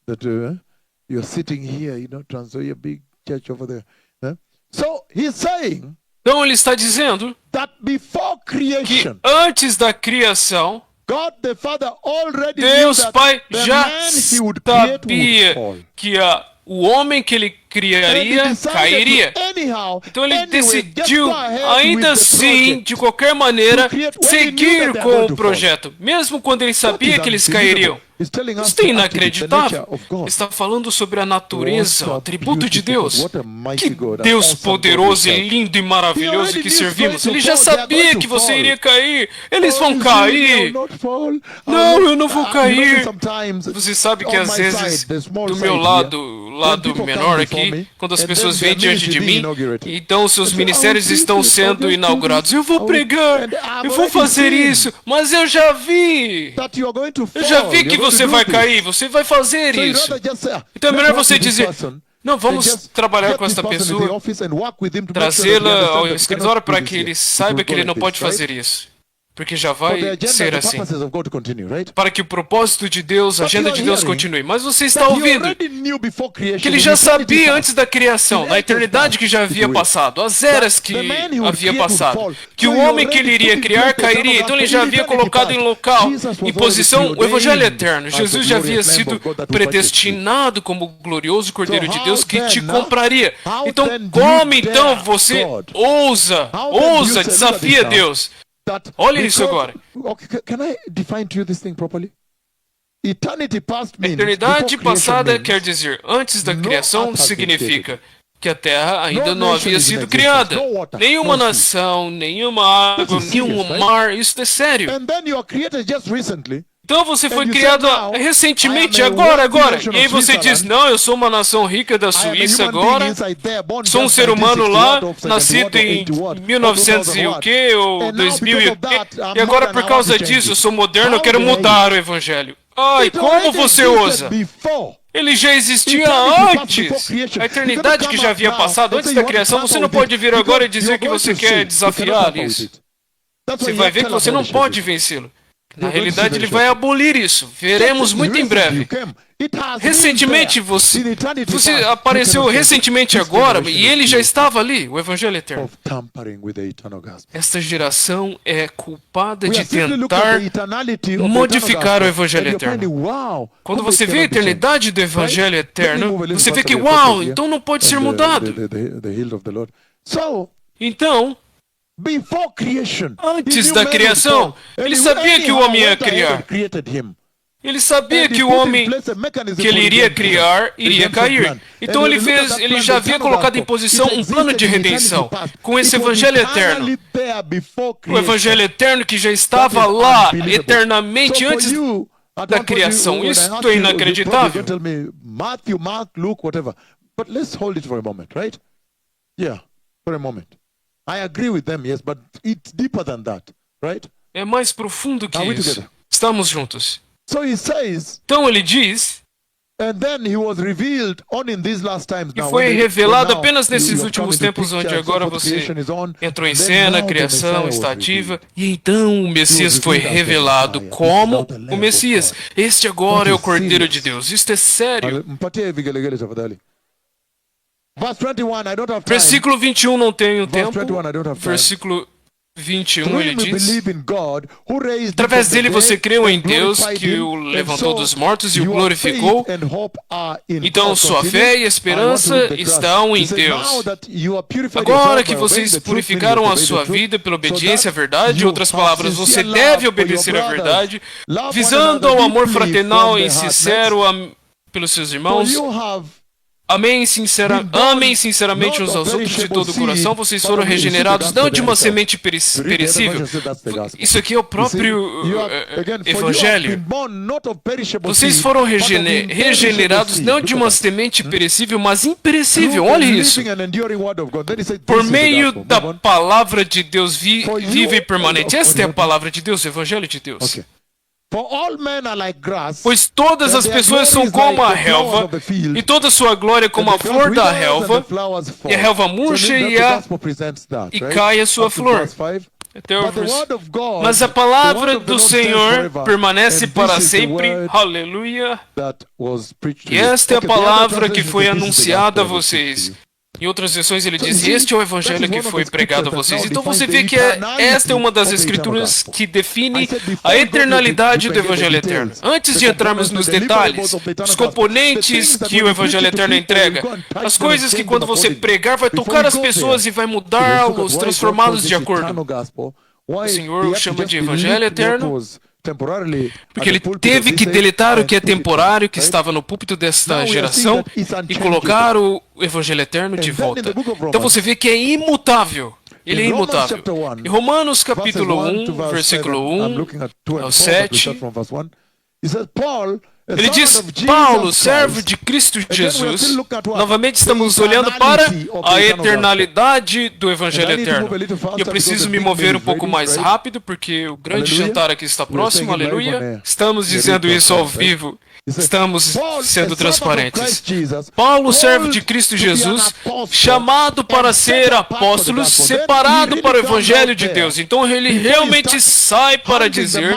that you're sitting here, Transoia, big church over there. So he's saying, então ele está dizendo that before creation, que antes da criação, God the Father already Deus Pai já sabia que o homem que ele criaria cairia. Então ele decidiu, ainda assim, de qualquer maneira, seguir com o projeto, mesmo quando ele sabia que eles cairiam. Isso é inacreditável. Está falando sobre a natureza, o atributo de Deus. Que Deus poderoso e lindo e maravilhoso que servimos. Ele já sabia que você iria cair. Eles vão cair. Não, eu não vou cair. Você sabe que às vezes, do meu lado menor aqui, quando as pessoas vêm diante de mim, então seus ministérios estão sendo inaugurados. Eu vou pregar, eu vou fazer isso, mas eu já vi que você vai cair, você vai fazer isso. Então é melhor você dizer, não, vamos trabalhar com esta pessoa, trazê-la ao escritório para que ele saiba que ele não pode fazer isso. Porque já vai ser assim. Para que o propósito de Deus, a agenda de Deus continue. Mas você está ouvindo que ele já sabia antes da criação, na eternidade que já havia passado, as eras que havia passado, que o homem que ele iria criar cairia. Então ele já havia colocado em local, em posição, o Evangelho eterno. Jesus já havia sido predestinado como o glorioso Cordeiro de Deus que te compraria. Então como então você ousa, desafia Deus? Olha isso agora. Can I define to you this thing properly? Eternidade passada quer dizer, antes da criação, significa que a Terra ainda não havia sido criada. Nenhuma nação, nenhuma água, nenhum mar, isso é sério. Então você foi criado recentemente, agora. E aí você diz, não, eu sou uma nação rica da Suíça agora, sou um ser humano lá, nascido em 1900 e o quê, ou 2000 e o quê, e agora por causa disso eu sou moderno, eu quero mudar o Evangelho. Ai, como você ousa? Ele já existia antes. A eternidade que já havia passado, antes da criação, você não pode vir agora e dizer que você quer desafiar isso. Você vai ver que você não pode vencê-lo. Na realidade, ele vai abolir isso. Veremos muito em breve. Recentemente, você apareceu recentemente agora, e ele já estava ali, o Evangelho Eterno. Esta geração é culpada de tentar modificar o Evangelho Eterno. Quando você vê a eternidade do Evangelho Eterno, você vê que, uau, então não pode ser mudado. Então, antes da criação, ele sabia que o homem ia criar. Ele sabia que o homem que ele iria criar iria cair. Então ele já havia colocado em posição um plano de redenção com esse Evangelho Eterno. O Evangelho Eterno que já estava lá eternamente antes da criação. Isso é inacreditável. Matthew, Mark, Luke, whatever. But let's hold it for a moment, right? Yeah, for a moment. I agree with them, yes, but it's deeper than that, right? É mais profundo que isso. Estamos juntos. So he says, então ele diz, E foi revelado apenas nesses últimos tempos, onde agora você entrou em cena, a criação está ativa, e então o Messias foi revelado como o Messias. Este agora é o Cordeiro de Deus. Isto é sério. Versículo 21, não tenho tempo. Versículo 21, ele diz: através dele você creu em Deus, que o levantou dos mortos e o glorificou. Então sua fé e esperança estão em Deus. Agora que vocês purificaram a sua vida pela obediência à verdade, em outras palavras, você deve obedecer à verdade, visando ao amor fraternal e sincero pelos seus irmãos. Amem sinceramente uns aos outros de todo o coração. Vocês foram regenerados não de uma semente perecível. Isso aqui é o próprio Evangelho. Vocês foram regenerados não de uma semente perecível, mas imperecível. Olha isso. Por meio da palavra de Deus viva e permanente. Esta é a palavra de Deus, o Evangelho de Deus. Pois todas as pessoas são como a relva, e toda a sua glória como a flor da relva, e a relva murcha e cai a sua flor. Mas a palavra do Senhor permanece para sempre. Aleluia. E esta é a palavra que foi anunciada a vocês. Em outras versões ele diz: este é o evangelho que foi pregado a vocês. Então você vê que esta é uma das escrituras que define a eternalidade do evangelho eterno. Antes de entrarmos nos detalhes, os componentes que o evangelho eterno entrega, as coisas que quando você pregar vai tocar as pessoas e vai mudá-los, transformá-los de acordo. O Senhor o chama de evangelho eterno porque ele teve que deletar o que é temporário, que estava no púlpito desta geração, e colocar o Evangelho Eterno de volta. Então você vê que é imutável. Ele é imutável. Em Romanos capítulo 1, versículo 1 ao 7, ele diz: Paulo, servo de Cristo Jesus. Novamente estamos olhando para a eternalidade do Evangelho Eterno. E eu preciso me mover um pouco mais rápido, porque o grande jantar aqui está próximo, aleluia. Estamos dizendo isso ao vivo. Estamos sendo transparentes. Paulo, servo de Cristo Jesus, chamado para ser apóstolo, separado para o Evangelho de Deus. Então ele realmente sai para dizer,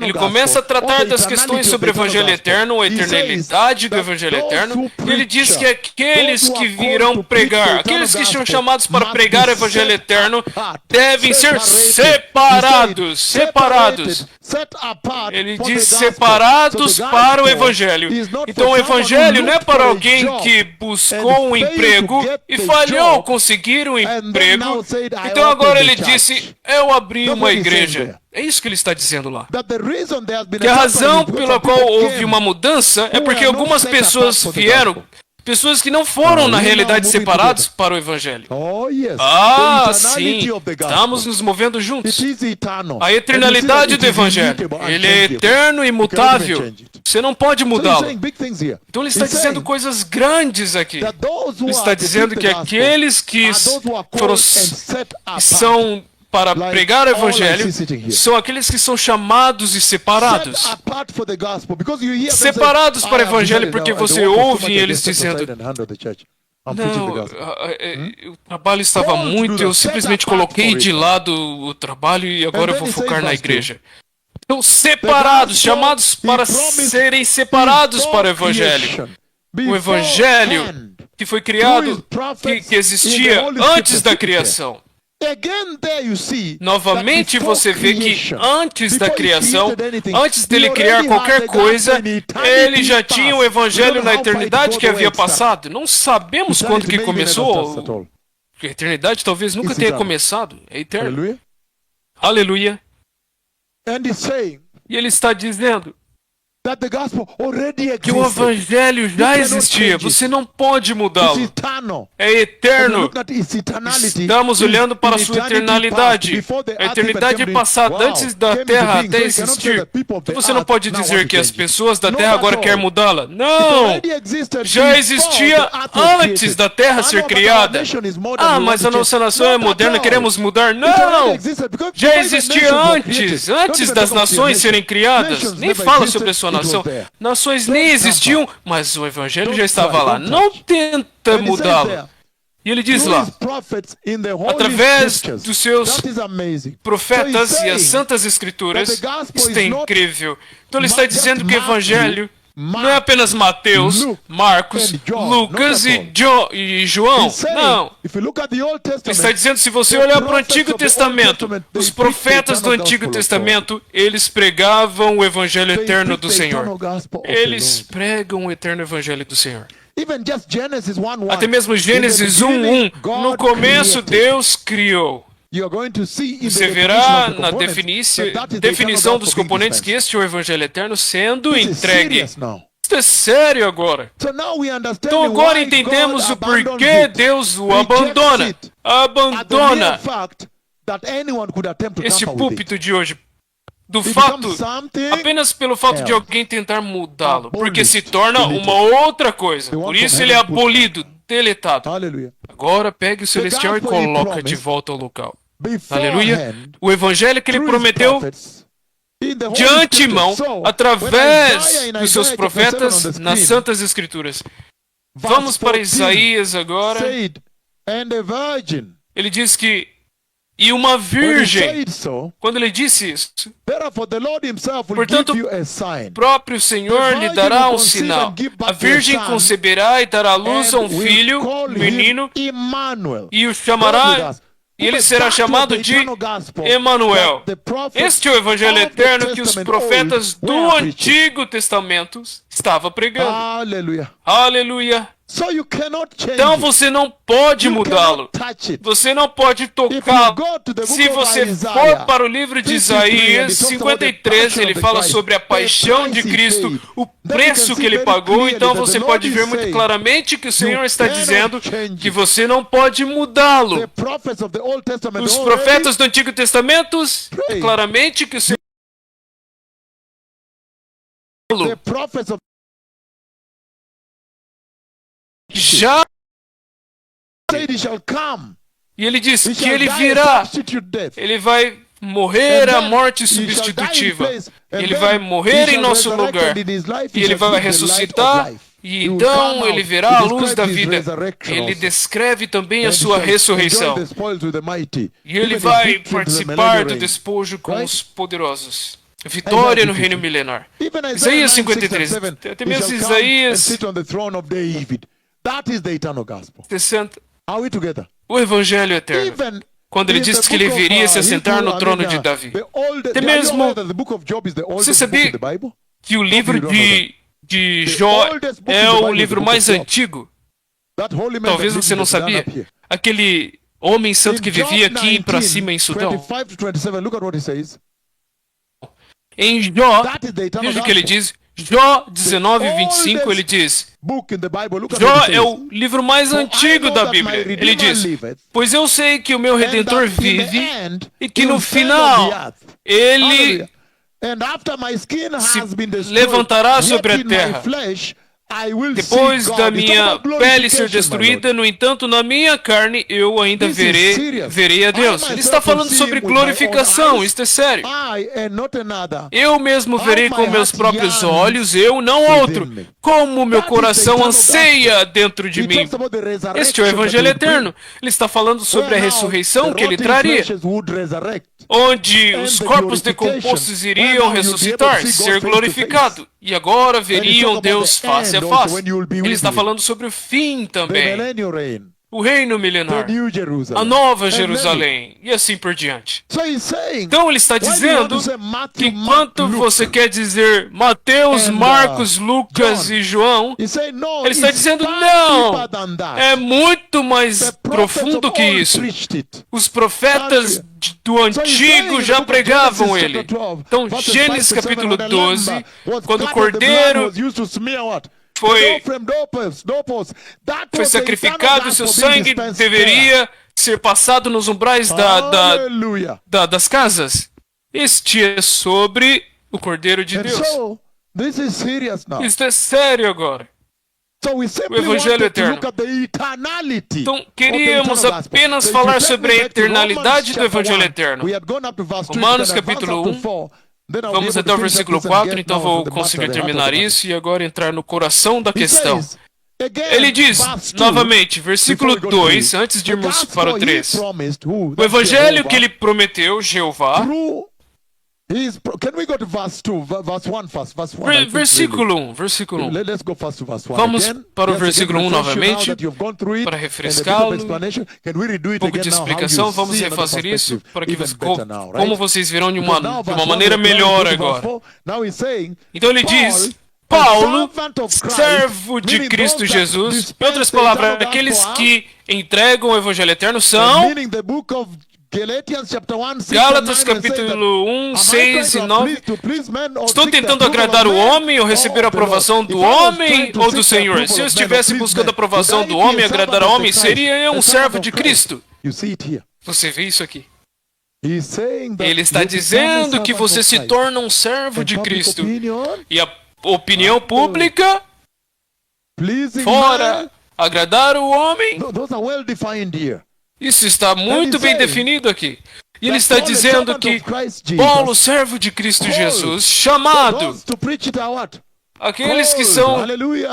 ele começa a tratar das questões sobre o Evangelho Eterno, a eternalidade do Evangelho Eterno, e ele diz que aqueles que virão pregar, aqueles que são chamados para pregar o Evangelho Eterno, devem ser separados. Ele diz separados para o Evangelho. Então o Evangelho não é para alguém que buscou um emprego e falhou conseguir um emprego. Então agora ele disse: eu abri uma igreja. É isso que ele está dizendo lá. Que a razão pela qual houve uma mudança é porque algumas pessoas vieram, pessoas que não foram, na realidade, separados para o Evangelho. Ah, sim. Estamos nos movendo juntos. A eternalidade do Evangelho. Ele é eterno e imutável. Você não pode mudá-lo. Então ele está dizendo coisas grandes aqui. Ele está dizendo que aqueles que são para pregar o Evangelho são aqueles que são chamados e separados. Separados para o Evangelho, porque você ouve eles dizendo: não, o trabalho estava muito, eu simplesmente coloquei de lado o trabalho e agora eu vou focar na igreja. Então, separados, chamados para serem separados para o Evangelho. O Evangelho que foi criado, que existia antes da criação. Novamente você vê que antes da criação, antes dele criar qualquer coisa, ele já tinha o Evangelho na eternidade que havia passado. Não sabemos quando que começou. A eternidade talvez nunca tenha começado. É eterno. Aleluia. E ele está dizendo que o Evangelho já existia, você não pode mudá-lo. É eterno. Estamos olhando para a sua eternalidade. A eternidade é passada antes da Terra até existir. Então você não pode dizer que as pessoas da Terra agora querem mudá-la. Não! Já existia antes da Terra ser criada. Ah, mas a nossa nação é moderna, queremos mudar. Não! Já existia antes das nações serem criadas. Nem fala sobre a sua nação. nação. Nações nem existiam, mas o evangelho já estava lá. Não tenta mudá-lo. E ele diz lá, através dos seus profetas e as santas escrituras, isso é incrível. Então ele está dizendo que o evangelho não é apenas Mateus, Marcos, Lucas e João. Não. Ele está dizendo, se você olhar para o Antigo Testamento, os profetas do Antigo Testamento, eles pregavam o evangelho eterno do Senhor. Eles pregam o eterno evangelho do Senhor. Até mesmo Gênesis 1:1, no começo Deus criou. Você verá na definição dos componentes que este é o evangelho eterno sendo entregue. Isso é sério agora. Então agora entendemos o porquê Deus o abandona. Abandona este púlpito de hoje. Do fato, apenas pelo fato de alguém tentar mudá-lo, porque se torna uma outra coisa. Por isso ele é abolido, deletado. Agora pegue o celestial e coloca de volta ao local. Aleluia. O evangelho que ele prometeu de antemão, através dos seus profetas, nas Santas Escrituras. Vamos para Isaías agora. Ele diz que e uma virgem, quando ele disse isso, portanto, o próprio Senhor lhe dará um sinal. A virgem conceberá e dará à luz a um filho, menino, e o chamará, e ele será chamado de Emanuel. Este é o evangelho eterno que os profetas do Antigo Testamento estavam pregando. Aleluia. Aleluia. Então você não pode mudá-lo. Você não pode tocá-lo. Se você for para o livro de Isaías 53, ele fala sobre a paixão de Cristo, o preço que ele pagou. Então você pode ver muito claramente que o Senhor está dizendo que você não pode mudá-lo. Os profetas do Antigo Testamento, claramente que o Senhor já e ele disse que ele virá, ele vai morrer a morte substitutiva, ele vai morrer em nosso lugar e ele vai ressuscitar e então ele verá a luz da vida. Ele descreve também a sua ressurreição e ele vai participar do despojo com os poderosos. Vitória no reino milenar. Isaías 53, até mesmo Isaías 60, o evangelho eterno. Quando ele disse que ele viria se assentar no trono de Davi. Até mesmo, você sabia que o livro de Jó é o livro mais antigo? Talvez você não sabia. Aquele homem santo que vivia aqui para cima em Sudão. Em Jó, veja o que ele diz. Jó 19:25, ele diz, Jó é o livro mais antigo da Bíblia. Ele diz, pois eu sei que o meu Redentor vive e que no final ele se levantará sobre a terra. Depois da minha pele ser destruída, no entanto, na minha carne eu ainda verei a Deus. Ele está falando sobre glorificação, isto é sério. Eu mesmo verei com meus próprios olhos, eu, não outro, como meu coração anseia dentro de mim. Este é o evangelho eterno. Ele está falando sobre a ressurreição que ele traria, onde os corpos decompostos iriam ressuscitar, ser glorificado. E agora veriam Deus face a face. Ele está falando sobre o fim também. O reino milenar. A nova Jerusalém. E assim por diante. Então ele está dizendo que enquanto você quer dizer Mateus, Marcos, Lucas e João, ele está dizendo não. É muito mais profundo que isso. Os profetas do Antigo já pregavam ele. Então, Gênesis capítulo 12, quando o cordeiro foi sacrificado, seu sangue deveria ser passado nos umbrais das casas. Este é sobre o Cordeiro de Deus. Isto é sério agora. O Evangelho Eterno. Então, queríamos apenas falar sobre a eternalidade do Evangelho Eterno. Romanos capítulo 1. Vamos até o versículo 4, então vou conseguir terminar isso e agora entrar no coração da questão. Ele diz, novamente, versículo 2, antes de irmos para o 3, o evangelho que ele prometeu, Jeová, Can we go to verse 2, verse 1 first? Verse 1. Versículo 1, versículo 1. Let's go first to verse 1. Vamos Again, para o just versículo 1 novamente, para refrescá-lo. Um pouco de explicação, vamos refazer isso para que como vocês verão de uma maneira melhor agora. Então ele diz, Paulo, servo de Cristo Jesus, em outras palavras, aqueles que entregam o evangelho eterno são Gálatas capítulo 1, 6 e 9. Estou tentando agradar o homem ou receber a aprovação do homem ou do Senhor? Se eu estivesse buscando a aprovação do homem e agradar ao homem, seria eu um servo de Cristo. Você vê isso aqui? Ele está dizendo que você se torna um servo de Cristo. E a opinião pública, fora agradar o homem, isso está muito bem definido aqui. E ele está dizendo que Paulo, servo de Cristo Jesus, chamado. Aqueles que são,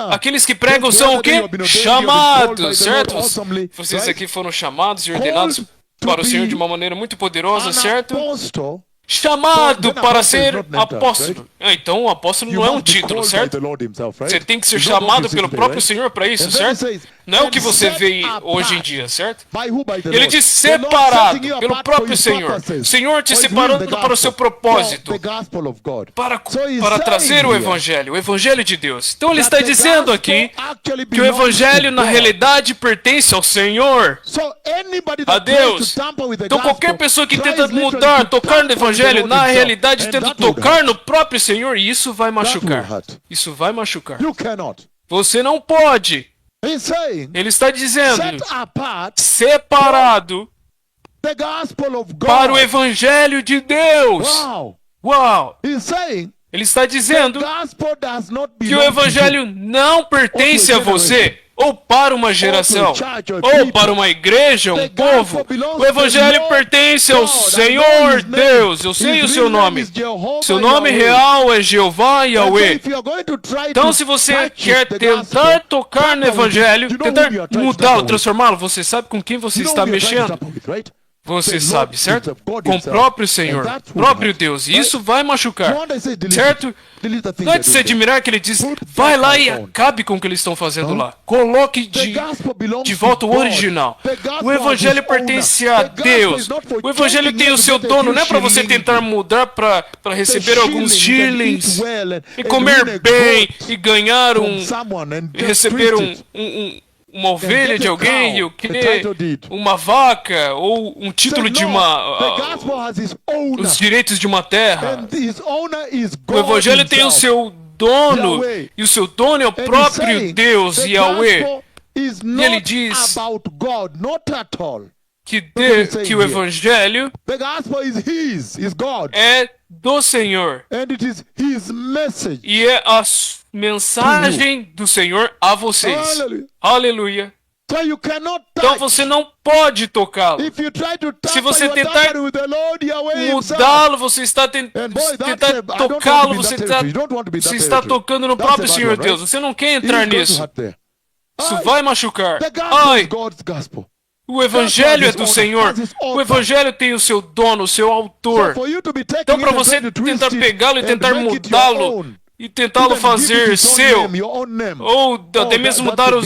aqueles que pregam são o quê? Chamados, certo? Vocês aqui foram chamados e ordenados para o Senhor de uma maneira muito poderosa, certo? Chamado para ser apóstolo. Então o apóstolo não é um título, certo? Você tem que ser chamado pelo próprio Senhor para isso, certo? Não é o que você vê hoje em dia, certo? Ele diz separado pelo próprio Senhor. O Senhor te separando para o seu propósito, para trazer o Evangelho de Deus. Então ele está dizendo aqui que o Evangelho na realidade pertence ao Senhor, a Deus. Então qualquer pessoa que tenta mudar, tocar no Evangelho, na realidade tenta tocar no próprio Senhor, e isso vai machucar. Isso vai machucar. Você não pode. Ele está dizendo, separado para o Evangelho de Deus. Uau! Ele está dizendo que o Evangelho não pertence a você, ou para uma geração, ou para uma igreja, um povo. O Evangelho pertence ao Senhor Deus. Eu sei o seu nome. Seu nome real é Jeová Yahweh. Então, se você quer tentar tocar no Evangelho, tentar mudá-lo, transformá-lo, você sabe com quem você está mexendo. Você sabe, certo? Com o próprio Senhor, próprio Deus. E isso vai machucar, certo? Não é de se admirar que ele diz, vai lá e acabe com o que eles estão fazendo lá. Coloque de volta o original. O Evangelho pertence a Deus. O Evangelho tem o seu dono. Não é para você tentar mudar para receber alguns shillings e comer bem e ganhar e receber uma ovelha de alguém, o que? Uma vaca, ou um título de os direitos de uma terra. O Evangelho tem o seu dono, e o seu dono é o próprio Deus, Yahweh. E ele diz que o Evangelho é do Senhor. E é a mensagem do Senhor a vocês. Aleluia. Então você não pode tocá-lo. Se você tentar mudá-lo, você está tentando tocá-lo, você está tocando no próprio Senhor Deus. Você não quer entrar nisso. Isso vai machucar. Ai! O Evangelho é do Senhor. O Evangelho tem o seu dono, o seu autor. Então, para você tentar pegá-lo e tentar mudá-lo e tentá-lo fazer seu, ou até mesmo dar o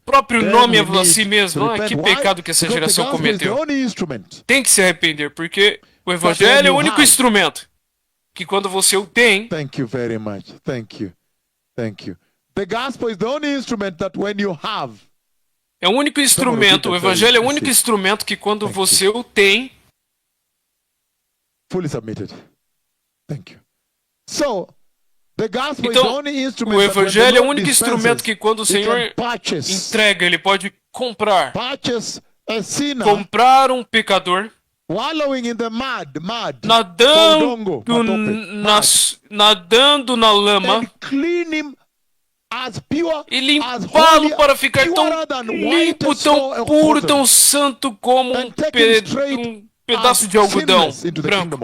próprio nome a si mesmo, que pecado que essa geração cometeu. Tem que se arrepender, porque o Evangelho é o único instrumento que quando você o tem. Thank you very much. Thank you. Thank you. The gospel is the only instrument that when you have. É o único instrumento, o Evangelho é o único instrumento que quando você o tem. Fully submitted. Thank you. So, the gospel então, is the only instrument o Evangelho é o único instrumento que quando o Senhor entrega, ele pode comprar. Comprar um pecador. Wallowing in the mud, nadando na lama. And clean him as pure, e limpá-lo para ficar tão limpo, tão puro, tão santo como um pedaço de algodão branco.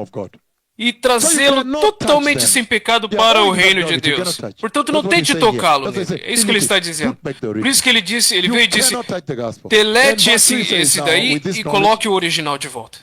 e trazê-lo totalmente sem pecado para o reino de Deus. Portanto, não tente tocá-lo. É isso que ele está dizendo. Por isso que ele veio e disse, delete esse daí e coloque o original de volta.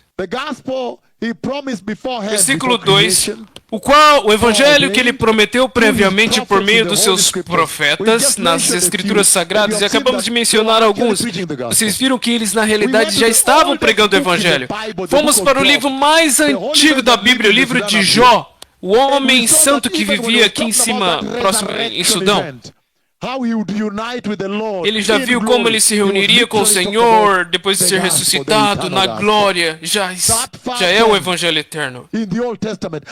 Versículo 2, o evangelho que ele prometeu previamente por meio dos seus profetas nas escrituras sagradas, e acabamos de mencionar alguns. Vocês viram que eles na realidade já estavam pregando o evangelho. Fomos para o livro mais antigo da Bíblia, o livro de Jó, o homem santo que vivia aqui em cima, próximo em Sudão. Ele já viu como ele se reuniria com o Senhor depois de ser ressuscitado na glória. Já é o Evangelho eterno.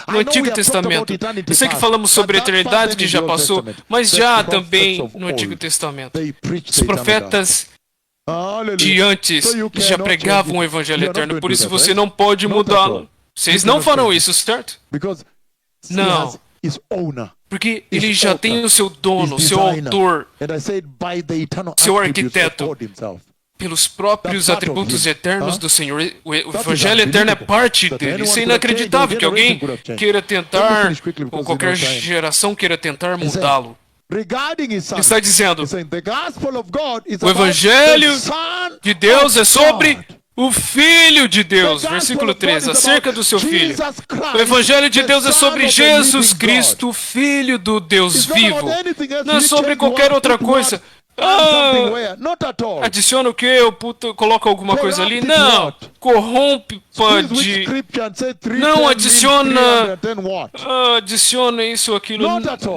No Antigo Testamento. Eu sei que falamos sobre a eternidade que já passou, mas já também no Antigo Testamento. Os profetas de antes já pregavam o Evangelho eterno, por isso você não pode mudá-lo. Vocês não farão isso, certo? Não. Porque ele já tem o seu dono, seu autor, seu arquiteto, pelos próprios atributos eternos do Senhor. O Evangelho eterno é parte dele. Isso é inacreditável que alguém queira tentar, ou qualquer geração queira tentar mudá-lo. Ele está dizendo, o Evangelho de Deus é sobre o Filho de Deus, versículo 3, acerca do seu Filho. O Evangelho de Deus é sobre Jesus Cristo, Filho do Deus vivo. Não é sobre qualquer outra coisa. Adiciona o que? Eu coloco alguma coisa ali? Não. Corrompe, pode. Não adiciona. Adiciona isso ou aquilo.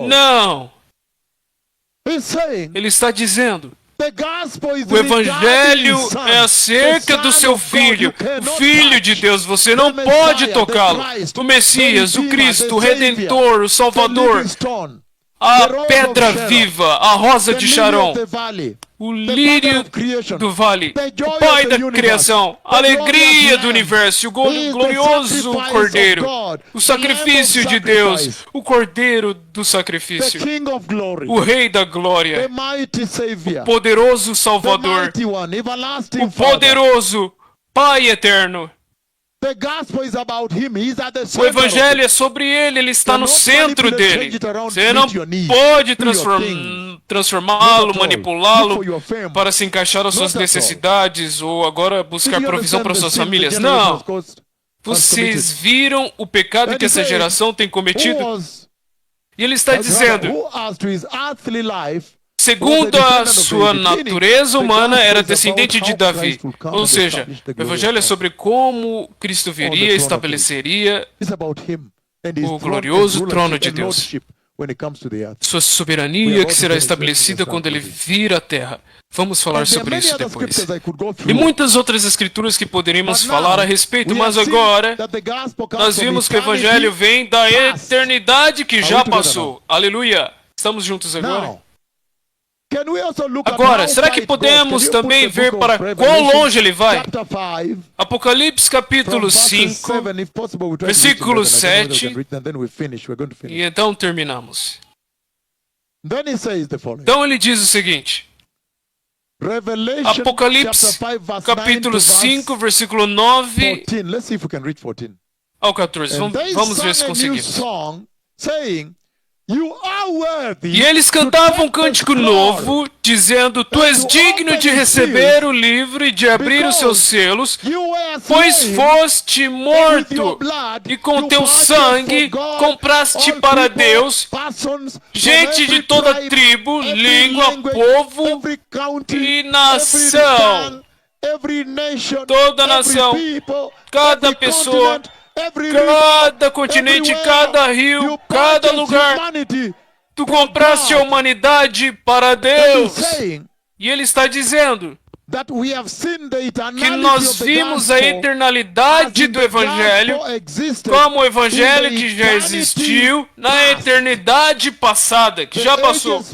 Não. Ele está dizendo, o Evangelho é acerca do seu Filho, o Filho de Deus. Você não pode tocá-lo. O Messias, o Cristo, o Redentor, o Salvador, a pedra viva, a rosa de Sharon, o lírio do vale, o Pai da criação, a alegria do universo, o glorioso Cordeiro, o sacrifício de Deus, o Cordeiro do sacrifício, o Rei da glória, o poderoso Salvador, o poderoso Pai eterno. O Evangelho é sobre ele, ele está no centro dele. Você não pode transformá-lo, manipulá-lo para se encaixar às suas necessidades ou agora buscar provisão para suas famílias. Não. Vocês viram o pecado que essa geração tem cometido? E ele está dizendo, segundo a sua natureza humana, era descendente de Davi. Ou seja, o Evangelho é sobre como Cristo viria e estabeleceria o glorioso trono de Deus. Sua soberania que será estabelecida quando ele vir à terra. Vamos falar sobre isso depois. E muitas outras escrituras que poderíamos falar a respeito, mas agora nós vimos que o Evangelho vem da eternidade que já passou. Aleluia! Estamos juntos agora? Agora, será que podemos também ver para quão longe ele vai? Apocalipse capítulo 5, versículo 7, e então terminamos. Então ele diz o seguinte, Apocalipse capítulo 5, versículo 9 ao 14. Vamos ver se conseguimos. E eles cantavam um cântico novo, dizendo, Tu és digno de receber o livro e de abrir os seus selos, pois foste morto, e com teu sangue compraste para Deus gente de toda tribo, língua, povo e nação. Toda nação, cada pessoa, cada continente, cada rio, cada lugar. Tu compraste a humanidade para Deus. E ele está dizendo que nós vimos a eternalidade do Evangelho como o Evangelho que já existiu na eternidade passada, que já passou,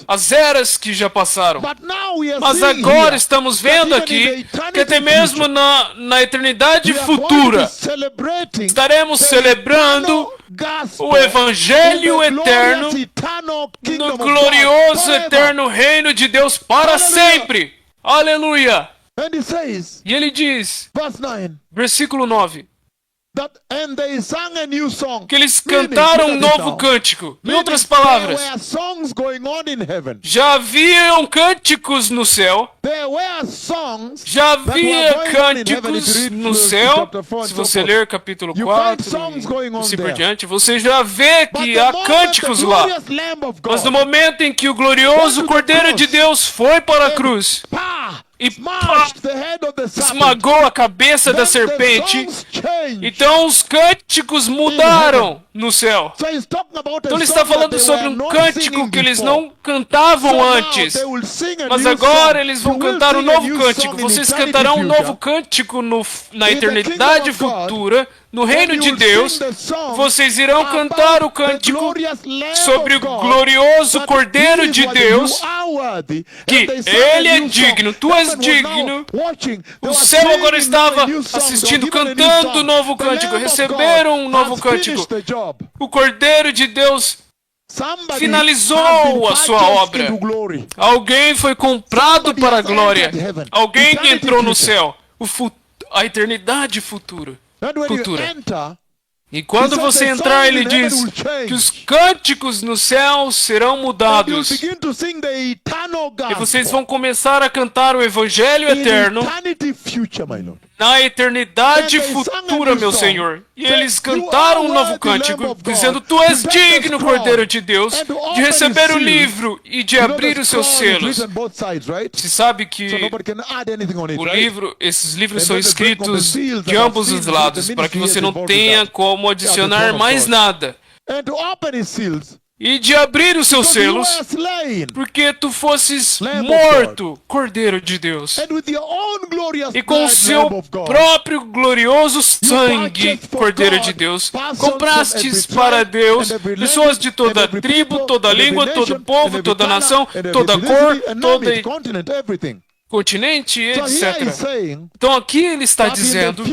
as eras que já passaram. Mas agora estamos vendo aqui que até mesmo na eternidade futura estaremos celebrando o Evangelho eterno no glorioso eterno reino de Deus para sempre. Aleluia! E ele diz, versículo 9, que eles cantaram um novo cântico. Em outras palavras, já haviam cânticos no céu. Já havia cânticos no céu. Se você ler capítulo 4 e assim por diante, você já vê que há cânticos lá. Mas no momento em que o glorioso Cordeiro de Deus foi para a cruz e esmagou a cabeça da serpente, então os cânticos mudaram no céu. Então ele está falando sobre um cântico que eles não cantavam antes, mas agora eles vão cantar um novo cântico. Vocês cantarão um novo cântico na eternidade futura, no reino de Deus. Vocês irão cantar o cântico sobre o glorioso Cordeiro de Deus, que ele é digno, tu és digno. O céu agora estava assistindo, cantando um novo cântico, receberam um novo cântico. O Cordeiro de Deus finalizou a sua obra. Alguém foi comprado para a glória. Alguém entrou no céu. A eternidade futura. E quando você entrar, ele diz que os cânticos no céu serão mudados. E vocês vão começar a cantar o Evangelho eterno na eternidade futura, meu Senhor. E eles cantaram um novo cântico, dizendo: Tu és digno, Cordeiro de Deus, de receber o livro e de abrir os seus selos. Você sabe que o livro, esses livros são escritos de ambos os lados, para que você não tenha como adicionar mais nada. E de abrir os seus selos, porque tu fosses morto, Cordeiro de Deus, e com o seu próprio glorioso sangue, Cordeiro de Deus, comprastes para Deus pessoas de toda tribo, toda língua, todo povo, toda nação, toda cor, todo continente, etc. Então aqui ele está dizendo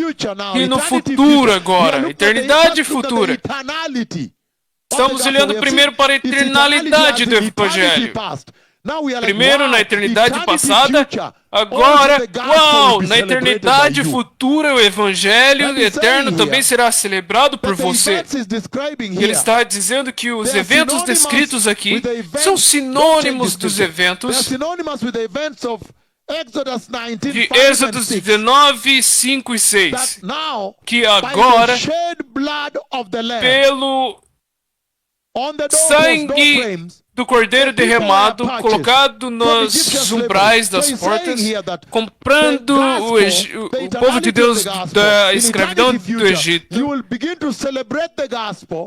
que no futuro agora, eternidade futura, estamos olhando primeiro para a eternalidade do Evangelho. Primeiro na eternidade passada, agora, na eternidade futura, o Evangelho eterno também será celebrado por você. Ele está dizendo que os eventos descritos aqui são sinônimos dos eventos de Êxodo 19, 5 e 6, que agora, pelo sangue do Cordeiro derramado, colocado nos umbrais das portas, comprando o povo de Deus da escravidão do Egito,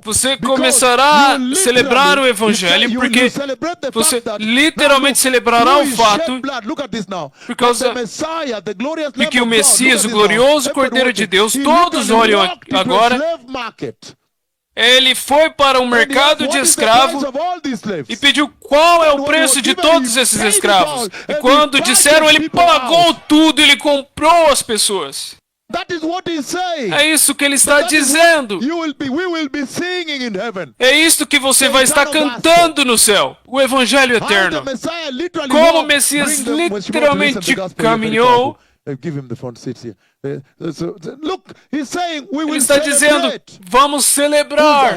você começará a celebrar o Evangelho, porque você literalmente celebrará o fato, por causa de que o Messias, o glorioso Cordeiro de Deus, todos olham agora. Ele foi para o mercado de escravos e pediu qual é o preço de todos esses escravos. E quando disseram, ele pagou tudo, ele comprou as pessoas. É isso que ele está dizendo. É isso que você vai estar cantando no céu, o Evangelho eterno. Como o Messias literalmente caminhou. Ele está dizendo, vamos celebrar.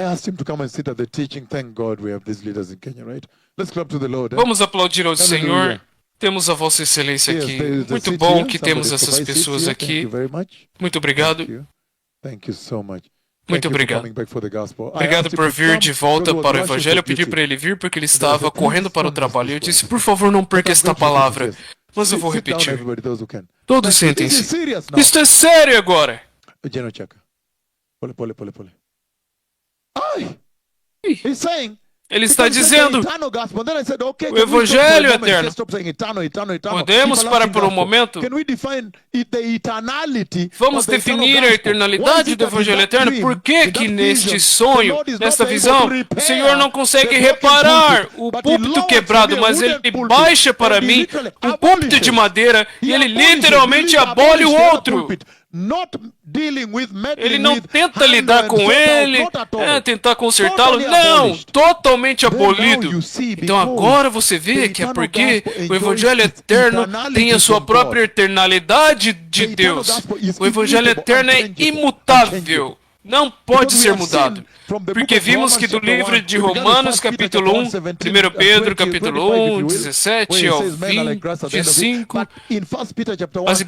Vamos aplaudir ao Senhor. Temos a Vossa Excelência aqui. Muito bom que temos essas pessoas aqui. Muito obrigado. Muito obrigado. Obrigado por vir de volta para o Evangelho. Eu pedi para ele vir porque ele estava correndo para o trabalho. Eu disse, por favor, não perca esta palavra. Mas eu vou repetir. Todos sentem-se. Isto é sério agora. Ele está dizendo o Evangelho eterno. Podemos parar por um momento? Vamos definir a eternalidade do Evangelho eterno. Por que que neste sonho, nesta visão, o Senhor não consegue reparar o púlpito quebrado, mas Ele baixa para mim um púlpito de madeira e Ele literalmente abole o outro? Ele não tenta lidar com ele, tentar consertá-lo, não, totalmente abolido. Então agora você vê que é porque o Evangelho eterno tem a sua própria eternalidade de Deus. O Evangelho eterno é imutável. não pode ser mudado. Porque vimos que do livro de Romanos, capítulo 1, 1 Pedro, capítulo 1, 17 ao 25, mas em 1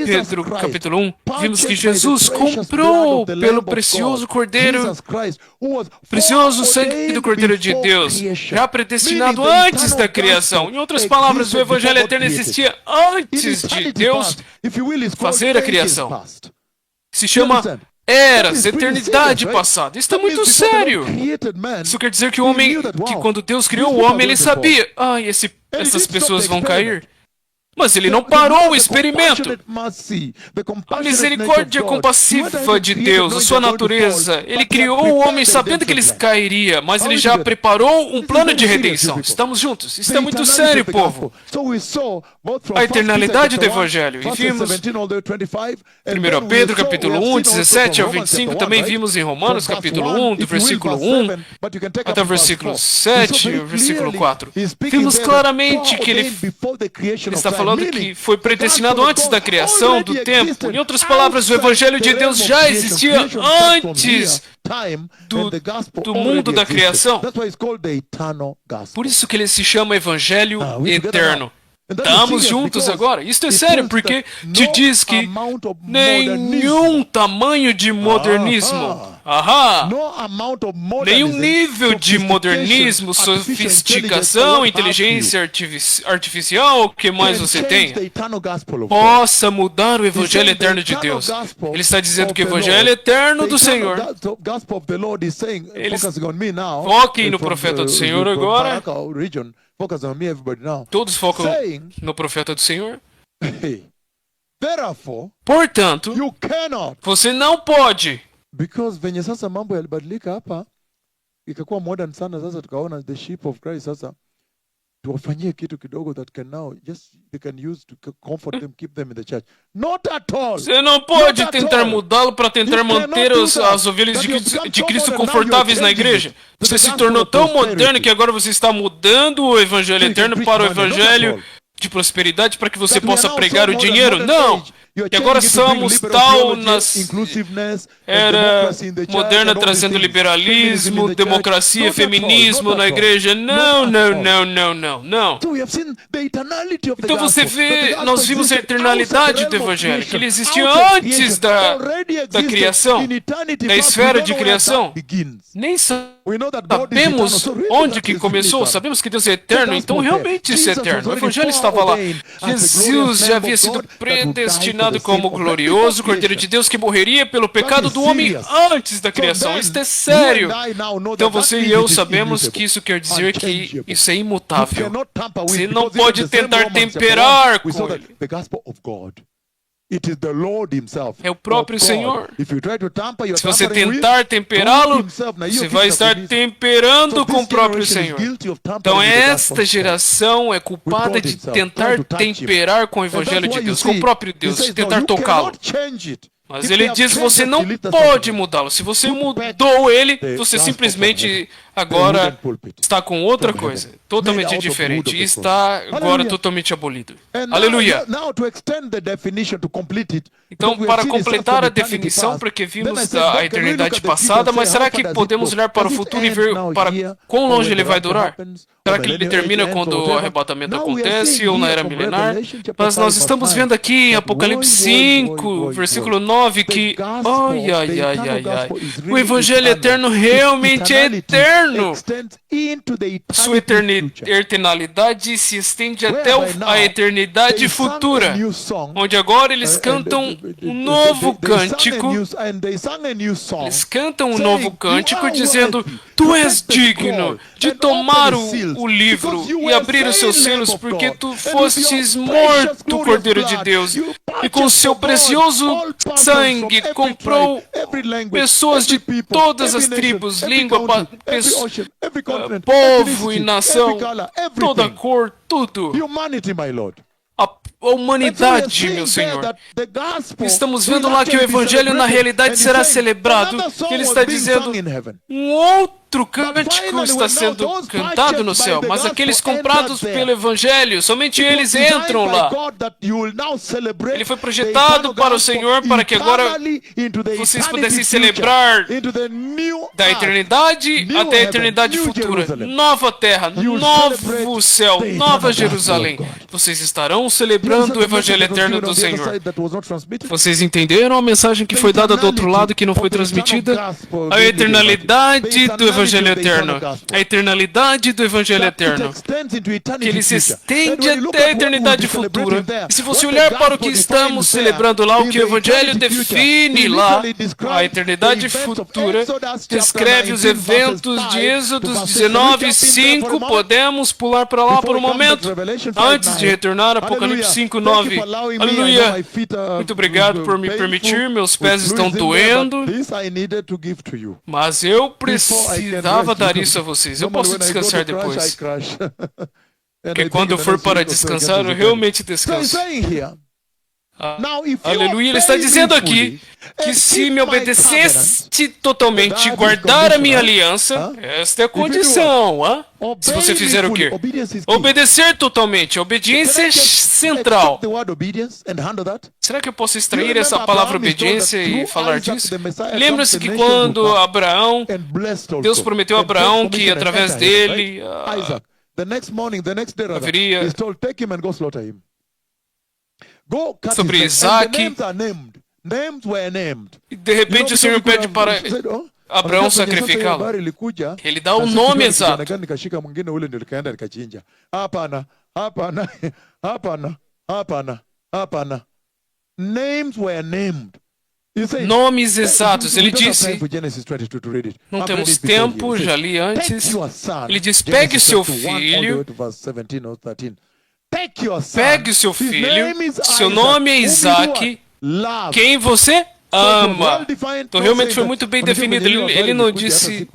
Pedro, capítulo 1, vimos que Jesus comprou pelo precioso Cordeiro, precioso sangue do Cordeiro de Deus, já predestinado antes da criação. Em outras palavras, o Evangelho eterno existia antes de Deus fazer a criação. Se chama eras, eternidade passada. Isso é muito sério. Isso quer dizer que o homem, que quando Deus criou o homem, ele sabia, essas pessoas vão cair. Mas ele não parou o experimento. A misericórdia compassiva de Deus, a sua natureza. Ele criou o homem sabendo que ele cairia, mas ele já preparou um plano de redenção. Estamos juntos. Isso é muito sério, povo. A eternalidade do Evangelho. E vimos 1 Pedro, capítulo 1, 17 ao 25. Também vimos em Romanos, capítulo 1, do versículo 1 até o versículo 7, o versículo 4. Vimos claramente que ele está falando que foi predestinado antes da criação do tempo. Em outras palavras, o Evangelho de Deus já existia antes do mundo da criação. Por isso que ele se chama Evangelho Eterno. Estamos juntos agora. Isto é sério, porque te diz que nenhum tamanho de modernismo, nenhum nível de modernismo, sofisticação, inteligência artificial, o que mais você tem, possa mudar o Evangelho eterno de Deus. Ele está dizendo que o Evangelho eterno do Senhor. Foquem no profeta do Senhor agora. Todos focam no profeta do Senhor. Portanto, você não pode. Because venye sasa mambo yalibadilika hapa ikakuwa modern sana sasa tukaona the sheep of Christ sasa tuwafanyie kitu kidogo that can now just they can use to comfort them, keep them in the church. Not at all. Você não pode tentar mudá-lo para tentar manter as ovelhas de Cristo confortáveis na igreja. Você se tornou tão moderno que agora você está mudando o Evangelho eterno para o Evangelho de prosperidade para que você possa pregar o dinheiro. Não! E agora somos tal nas era moderna trazendo liberalismo, democracia, feminismo na igreja. Não. Então você vê, nós vimos a eternalade do Evangelho, que ele existiu antes da criação, da esfera de criação. Nem sabemos onde que começou, sabemos que Deus é eterno, então realmente isso é eterno. O Evangelho estava lá. Jesus já havia sido predestinado como glorioso Cordeiro de Deus que morreria pelo pecado do homem antes da criação. Isso é sério. Então você e eu sabemos que isso quer dizer que isso é imutável. Você não pode tentar temperar com ele. É o próprio Senhor. Se você tentar temperá-lo, você vai estar temperando com o próprio Senhor. Então esta geração é culpada de tentar temperar com o Evangelho de Deus, com o próprio Deus, de tentar tocá-lo. Mas ele diz, você não pode mudá-lo. Se você mudou ele, você simplesmente agora está com outra coisa, totalmente diferente. E está agora totalmente abolido. Aleluia! Então, para completar a definição, porque vimos a eternidade passada, mas será que podemos olhar para o futuro e ver para quão longe ele vai durar? Será que ele termina quando o arrebatamento acontece ou na era milenar? Mas nós estamos vendo aqui em Apocalipse 5, versículo 9, que o Evangelho eterno realmente é eterno. Sua eternalidade se estende até a eternidade futura, onde agora eles cantam um novo cântico. Eles cantam um novo cântico dizendo: Tu és digno de tomar o livro e abrir os seus selos, porque tu fostes morto, Cordeiro de Deus, e com seu precioso sangue comprou pessoas de todas as tribos, língua, povo e nação, toda cor, tudo. A humanidade, meu Senhor. Estamos vendo lá que o Evangelho na realidade será celebrado. Ele está dizendo, um outro outro cântico está sendo cantado no céu, mas aqueles comprados pelo Evangelho, somente eles entram lá. Ele foi projetado para o Senhor, para que agora vocês pudessem celebrar da eternidade até a eternidade futura. Nova terra, novo céu, nova Jerusalém. Vocês estarão celebrando o Evangelho eterno do Senhor. Vocês entenderam a mensagem que foi dada do outro lado, que não foi transmitida? A eternalidade do Evangelho eterno. A eternalidade do Evangelho eterno. Que ele se estende até a eternidade futura. E se você olhar para o que estamos celebrando lá, o que o Evangelho define lá, a eternidade futura, descreve os eventos de Êxodo 19:5. Podemos pular para lá por um momento, antes de retornar, Apocalipse 5:9. Aleluia! Muito obrigado por me permitir, meus pés estão doendo, mas eu precisava dar isso a vocês. Eu posso descansar depois. Porque quando eu for para descansar, eu realmente descanso. Aleluia, ele está dizendo aqui que se me obedeceste totalmente e guardar a minha aliança, esta é a condição. Se você fizer o quê? Obedecer totalmente, a obediência é central. Será que eu posso extrair essa palavra obediência e falar disso? Lembra-se que quando Abraão, Deus prometeu a Abraão que através dele haveria sobre Isaac, e de repente o Senhor pede para Abraão sacrificá-lo. Ele dá o nome exato. Nomes exatos. Ele disse, não temos tempo, já li antes. Ele diz, pegue seu filho. Pegue o seu filho, seu nome é Isaac, quem você ama. Então realmente foi muito bem definido. Ele não disse...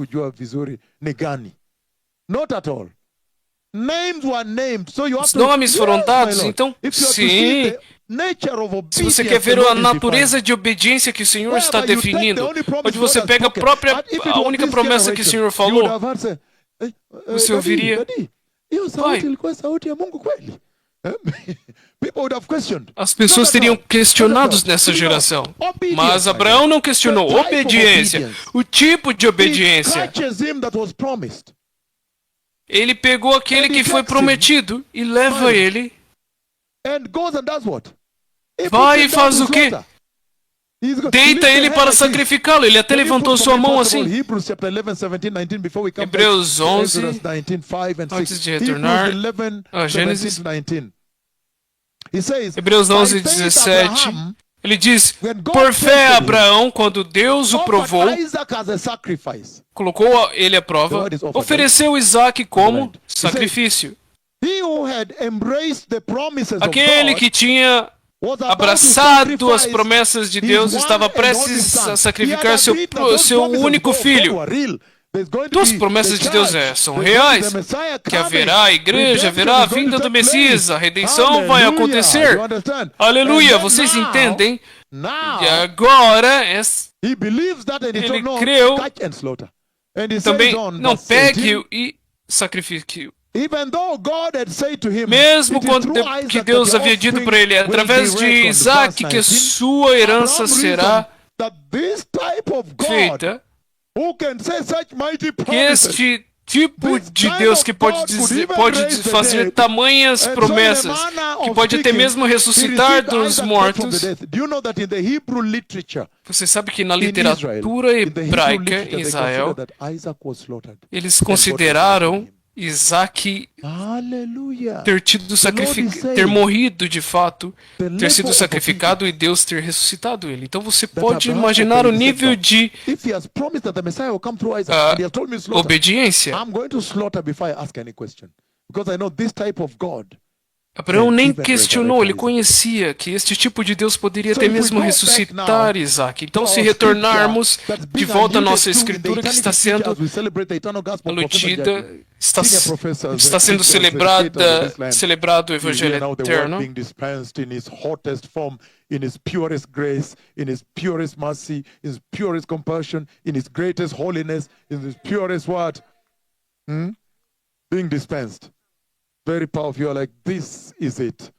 Os nomes foram dados, então sim. Se você quer ver a natureza de obediência que o Senhor está definindo, onde você pega a única promessa que o Senhor falou, você ouviria... Pai, as pessoas teriam questionado nessa geração, mas Abraão não questionou. Obediência, o tipo de obediência. Ele pegou aquele que foi prometido e leva ele. Vai e faz o quê? Deita ele para sacrificá-lo. Ele até levantou sua mão assim. Hebreus 11, antes de retornar a Gênesis. Hebreus 11, 17. Ele diz, por fé Abraão, quando Deus o provou, colocou ele à prova, ofereceu Isaac como sacrifício. Aquele que tinha abraçado as promessas de Deus estava prestes a sacrificar seu único filho. Duas promessas de Deus são reais, que haverá a igreja, haverá a vinda do Messias, a redenção vai acontecer. Aleluia, vocês entendem? E agora, ele creu, também não pegue e sacrifique-o. Mesmo quando que Deus havia dito para ele, através de Isaac, que sua herança será feita, que este tipo de Deus que pode fazer tamanhas promessas, que pode até mesmo ressuscitar dos mortos. Você sabe que na literatura hebraica em Israel, eles consideraram Isaac ter morrido de fato, ter sido sacrificado e Deus ter ressuscitado ele. Então você pode imaginar o nível de obediência. Abraão nem questionou, ele conhecia que este tipo de Deus poderia até mesmo ressuscitar Isaac. Então, se retornarmos de volta à nossa escritura que está sendo aludida, está sendo celebrado o Evangelho Eterno, in his purest grace, in his purest mercy, in his purest compassion, in his greatest holiness, in his purest what? Being dispensed. Very powerful. You're like, this is it.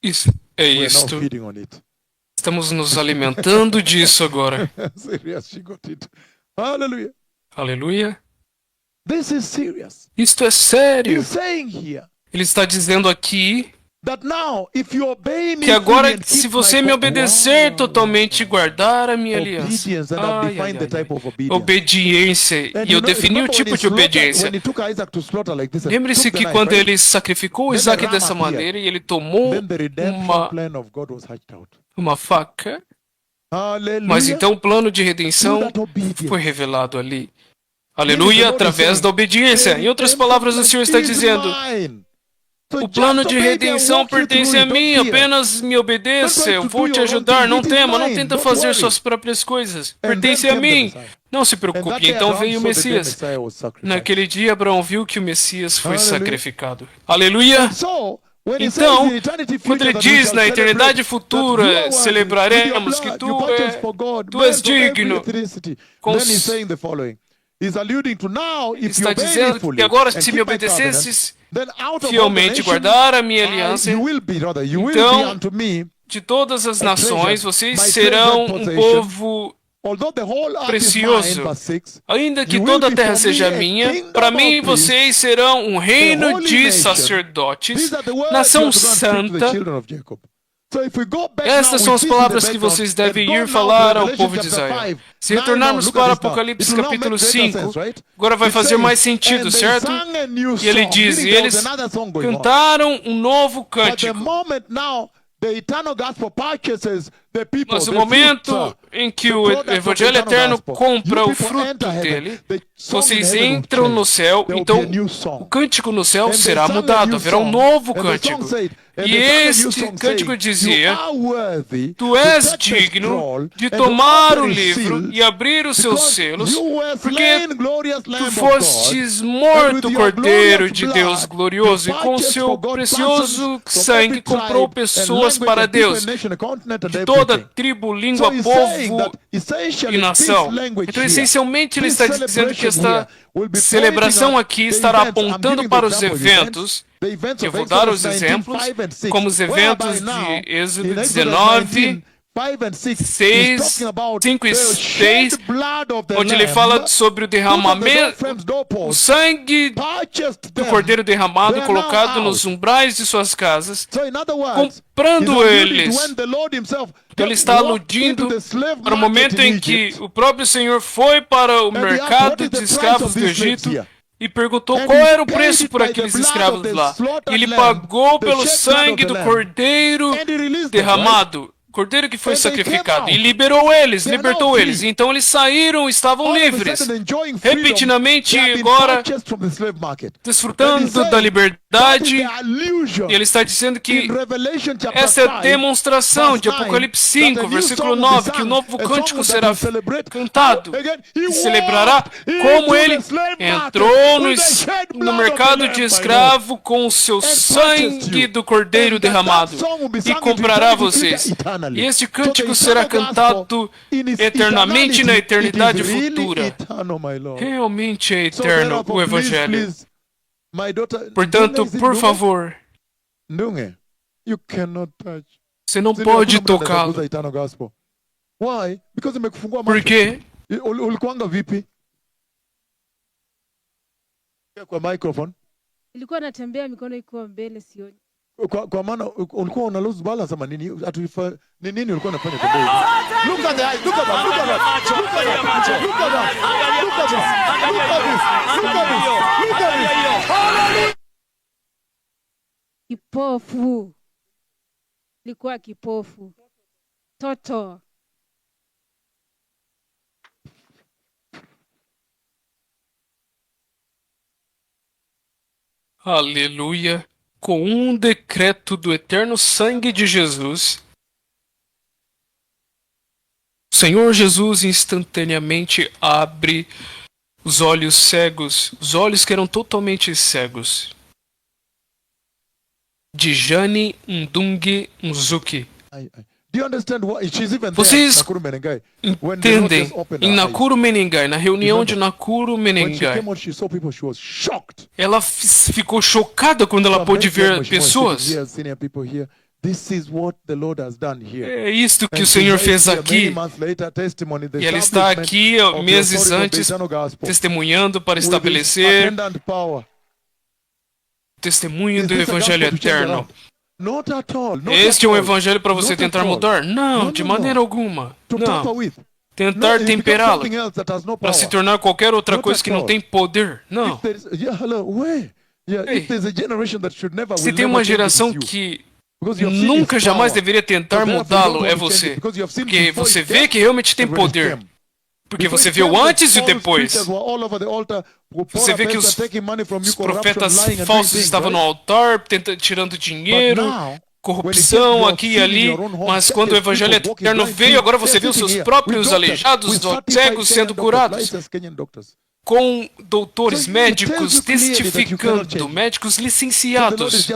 Isso é isto. Estamos nos alimentando disso agora. Hallelujah. Aleluia. This is serious. Isto é sério. He's saying here, ele está dizendo aqui now, que agora, se você me obedecer totalmente e guardar a minha aliança, obediência, e eu defini o tipo de obediência. Lembre-se que quando ele sacrificou Isaac dessa maneira, e ele tomou uma faca, mas então o plano de redenção foi revelado ali. Aleluia, através da obediência. Em outras palavras, o Senhor está dizendo: o plano de redenção pertence a mim, apenas me obedeça, eu vou te ajudar, não tema, não tenta fazer suas próprias coisas, pertence a mim, não se preocupe. Então veio o Messias. Naquele dia, Abraão viu que o Messias foi sacrificado. Aleluia! Então, quando ele diz, na eternidade futura, celebraremos que tu és digno, está dizendo que agora, se me obedecesses fielmente, guardar a minha aliança, então, de todas as nações, vocês serão um povo precioso. Ainda que toda a terra seja minha, para mim vocês serão um reino de sacerdotes, nação santa. Estas são as palavras que vocês devem ir falar ao povo de Israel. Se retornarmos para Apocalipse capítulo 5, agora vai fazer mais sentido, certo? E ele diz, e eles cantaram um novo cântico. Mas o momento em que o Evangelho Eterno compra o fruto dele, vocês entram no céu, então o cântico no céu será mudado, haverá um novo cântico. E este cântico dizia: tu és digno de tomar o livro e abrir os seus selos, porque tu fostes morto, Cordeiro de Deus glorioso, e com seu precioso sangue comprou pessoas para Deus, de toda tribo, língua, povo e nação. Então, essencialmente, ele está dizendo que esta celebração aqui estará apontando para os eventos. Eu vou dar os exemplos, como os eventos de Êxodo 19, 6, 5 e 6, onde ele fala sobre o derramamento, o sangue do cordeiro derramado colocado nos umbrais de suas casas, comprando eles. Então ele está aludindo para o momento em que o próprio Senhor foi para o mercado de escravos do Egito e perguntou qual era o preço por aqueles escravos lá. E ele pagou pelo sangue do cordeiro derramado, cordeiro que foi sacrificado, e libertou eles. Então eles saíram, estavam livres. Repentinamente, agora, desfrutando da liberdade, e ele está dizendo que essa é a demonstração de Apocalipse 5, versículo 9, que o novo cântico será cantado e celebrará como ele entrou no mercado de escravo com o seu sangue do cordeiro derramado e comprará vocês. E este cântico será cantado eternamente na eternidade futura. Realmente é eterno o Evangelho. Portanto, por favor, você não pode tocá-lo. Por quê? Ilikuwa natembea mikono iko mbele sioni. Kwa maana ulikuwa una lose balance ama nini? Ni nini ulikuwa unafanya kwa hivi? Look at the eyes, look at that, look at that. Look at that. Look at that. Look at that. Look at this. Look at this. Look at this. Hallelujah. Kipofu. Ilikuwa kipofu. Toto. Aleluia. com um decreto do eterno sangue de Jesus, o Senhor Jesus instantaneamente abre os olhos cegos, os olhos que eram totalmente cegos, de Jane Ndungi Nzuki. Vocês entendem? Em Nakuru Menengai, na reunião de Nakuru Menengai, ela ficou chocada quando ela pôde ver pessoas. É isto que o Senhor fez aqui. E ela está aqui meses antes, testemunhando para estabelecer o testemunho do Evangelho eterno. Este é um evangelho para você tentar mudar? Não, de maneira alguma. Não. Tentar temperá-lo para se tornar qualquer outra coisa que não tem poder. Não. Ei, se tem uma geração que nunca jamais deveria tentar mudá-lo, é você. Porque você vê que realmente tem poder. Porque você vê o antes e o depois. Você vê que os profetas falsos estavam no altar, tirando dinheiro, corrupção aqui e ali. Mas quando o Evangelho eterno veio, agora você vê os seus próprios aleijados, cegos sendo curados. Com doutores médicos testificando, médicos licenciados.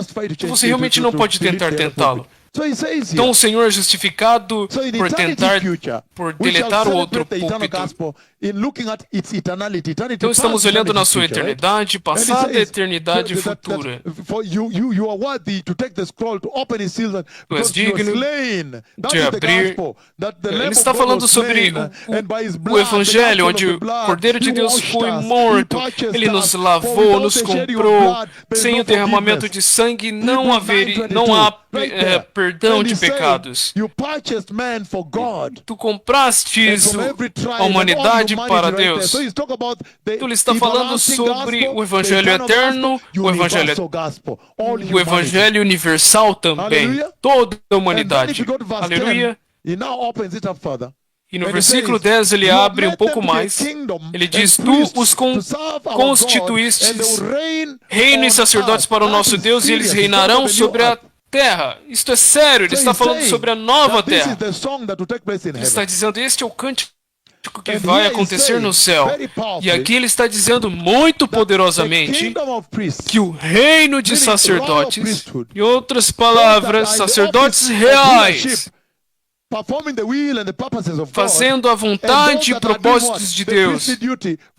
Você realmente não pode tentar tentá-lo. Então o Senhor é justificado por deletar o outro púlpito. Então estamos olhando na sua eternidade passada, eternidade futura. Tu és digno de abrir. Ele está falando sobre o Evangelho, onde o Cordeiro de Deus foi morto. Ele nos lavou, nos comprou. Sem o derramamento de sangue não há perdão de pecados. Tu comprastes a humanidade para Deus. Então ele está falando sobre o Evangelho eterno, o Evangelho universal também. Toda a humanidade. Aleluia. E no versículo 10 ele abre um pouco mais. Ele diz: Tu os constituístes reino e sacerdotes para o nosso Deus, e eles reinarão sobre a terra. Isto é sério, ele está falando sobre a nova terra. Ele está dizendo: este é o cântico que vai acontecer no céu. E aqui ele está dizendo muito poderosamente que o reino de sacerdotes, em outras palavras, sacerdotes reais, fazendo a vontade e propósitos de Deus,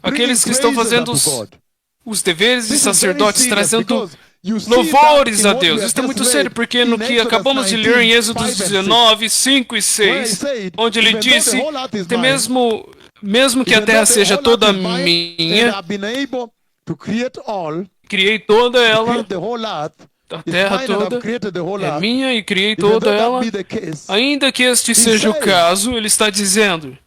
aqueles que estão fazendo os deveres de sacerdotes, trazendo louvores a Deus. Isso é muito sério, porque no que acabamos de ler em Êxodo 19, 5 e 6, onde ele disse: até mesmo que a terra seja toda minha, criei toda ela, a terra toda é minha e criei toda ela. Ainda que este seja o caso, ele está dizendo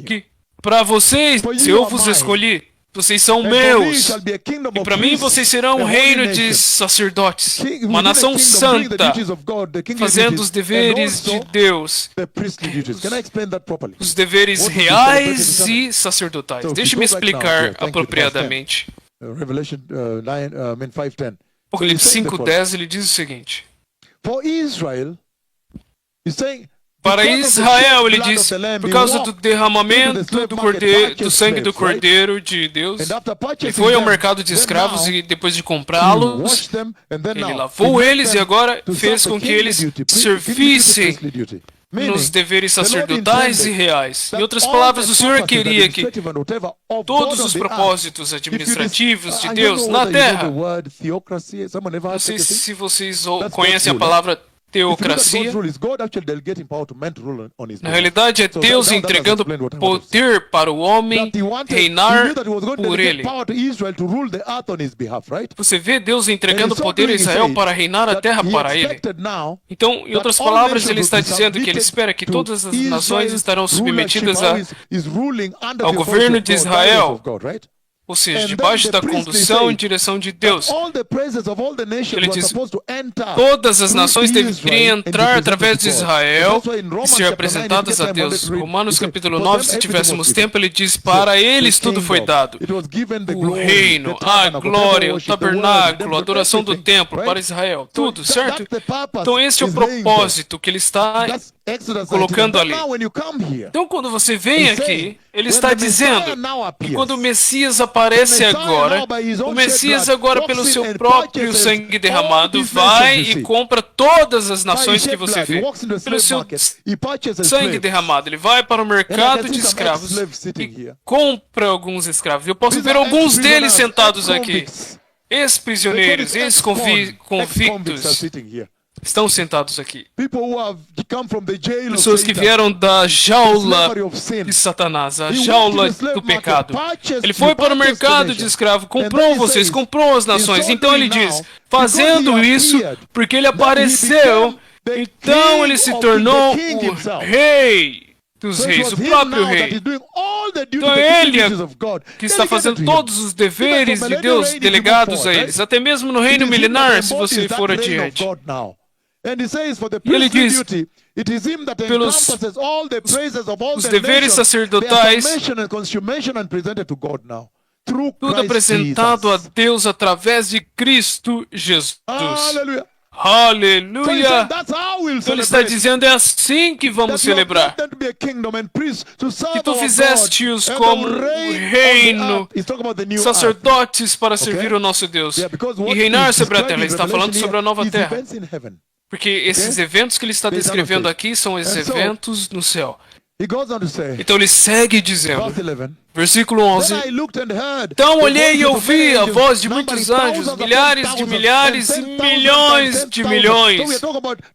que para vocês eu vos escolhi. Vocês são meus, e para mim vocês serão um reino de sacerdotes, uma nação santa, fazendo os deveres de Deus, os deveres reais e sacerdotais. Deixe-me explicar apropriadamente. Apocalipse 5:10, ele diz o seguinte: para Israel, ele diz, por causa do derramamento do sangue do Cordeiro de Deus, ele foi ao mercado de escravos e depois de comprá-los, ele lavou eles e agora fez com que eles servissem nos deveres sacerdotais e reais. Em outras palavras, o Senhor queria que todos os propósitos administrativos de Deus na terra, não sei se vocês conhecem a palavra teocracia. Na realidade, é Deus entregando poder para o homem reinar por ele. Você vê Deus entregando poder a Israel para reinar a terra para ele. Então, em outras palavras, ele está dizendo que ele espera que todas as nações estarão submetidas ao governo de Israel. ou seja, debaixo da condução e direção de Deus. Ele diz, todas as nações deveriam entrar através de Israel e ser apresentadas a Deus. Romanos capítulo 9, se tivéssemos tempo, ele diz, para eles tudo foi dado. O reino, a glória, o tabernáculo, a adoração do templo para Israel, tudo, certo? Então esse é o propósito que ele está colocando ali. Então quando você vem aqui, ele está dizendo que quando o Messias aparece agora, o Messias agora pelo seu próprio sangue derramado vai e compra todas as nações que você vê. Pelo seu sangue derramado, ele vai para o mercado de escravos e compra alguns escravos. Eu posso ver alguns deles sentados aqui. Ex-prisioneiros, ex-convictos estão sentados aqui. Pessoas que vieram da jaula de Satanás, a jaula do pecado. Ele foi para o mercado de escravo, comprou vocês, comprou as nações. Então ele diz, fazendo isso, porque ele apareceu, então ele se tornou o rei dos reis, o próprio rei. Então é ele que está fazendo todos os deveres de Deus delegados a eles, até mesmo no reino milenar, se você for adiante. E ele diz, pelos os deveres sacerdotais, tudo apresentado a Deus através de Cristo Jesus. Aleluia! Então ele está dizendo, é assim que vamos celebrar. Que tu fizeste-os como reino, sacerdotes para servir o nosso Deus e reinar sobre a terra. Ele está falando sobre a nova terra. Porque esses eventos que ele está descrevendo aqui são os eventos no céu. Então ele segue dizendo, versículo 11, então olhei e ouvi a voz de muitos anjos, milhares de milhares e milhões de milhões.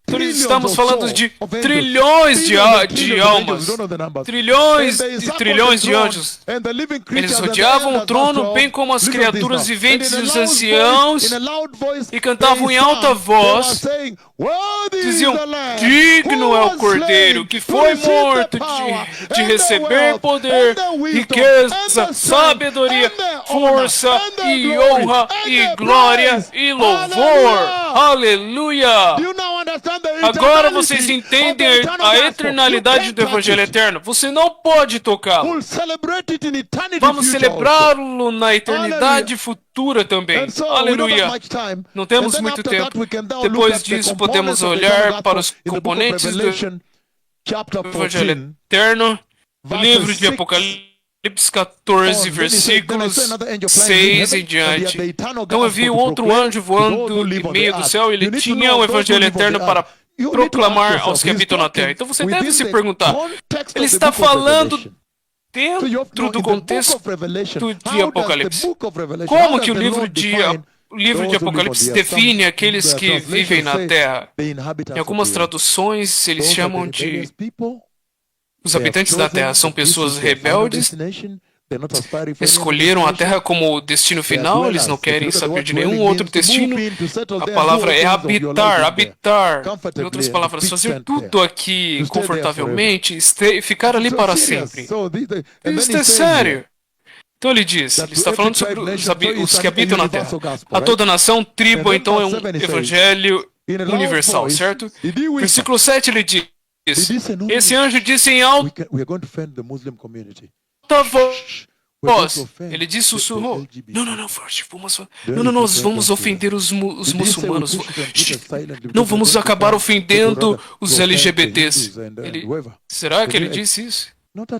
Então estamos falando de trilhões de almas, trilhões e trilhões de anjos. Eles rodeavam o trono bem como as criaturas viventes e os anciãos e cantavam em alta voz, diziam, digno é o Cordeiro que foi morto de receber poder, riqueza, sabedoria, força e honra e glória e louvor. Aleluia! Agora vocês entendem a eternalidade do Evangelho Eterno. Você não pode tocá-lo. Vamos celebrá-lo na eternidade futura também. Aleluia! Não temos muito tempo. Depois disso, podemos olhar para os componentes do Evangelho Eterno, o livro de Apocalipse 14, versículos 6 em diante. Então eu vi outro anjo voando no meio do céu, e ele tinha o Evangelho Eterno para proclamar aos que habitam na terra. Então você deve se perguntar, ele está falando dentro do contexto de Apocalipse. Como que o livro de Apocalipse define aqueles que vivem na terra? Em algumas traduções, eles chamam de os habitantes da terra. São pessoas rebeldes, escolheram a terra como destino final, eles não querem saber de nenhum outro destino. A palavra é habitar. Em outras palavras, fazer tudo aqui confortavelmente e ficar ali para sempre. Isso é sério. Então ele diz, ele está falando sobre os que habitam na terra. A toda nação, tribo, então é um evangelho universal, certo? Versículo 7 ele diz, esse anjo disse em alta voz, ele disse, sussurrou, não, nós vamos ofender os muçulmanos, não vamos acabar ofendendo os LGBTs. Será que ele disse isso?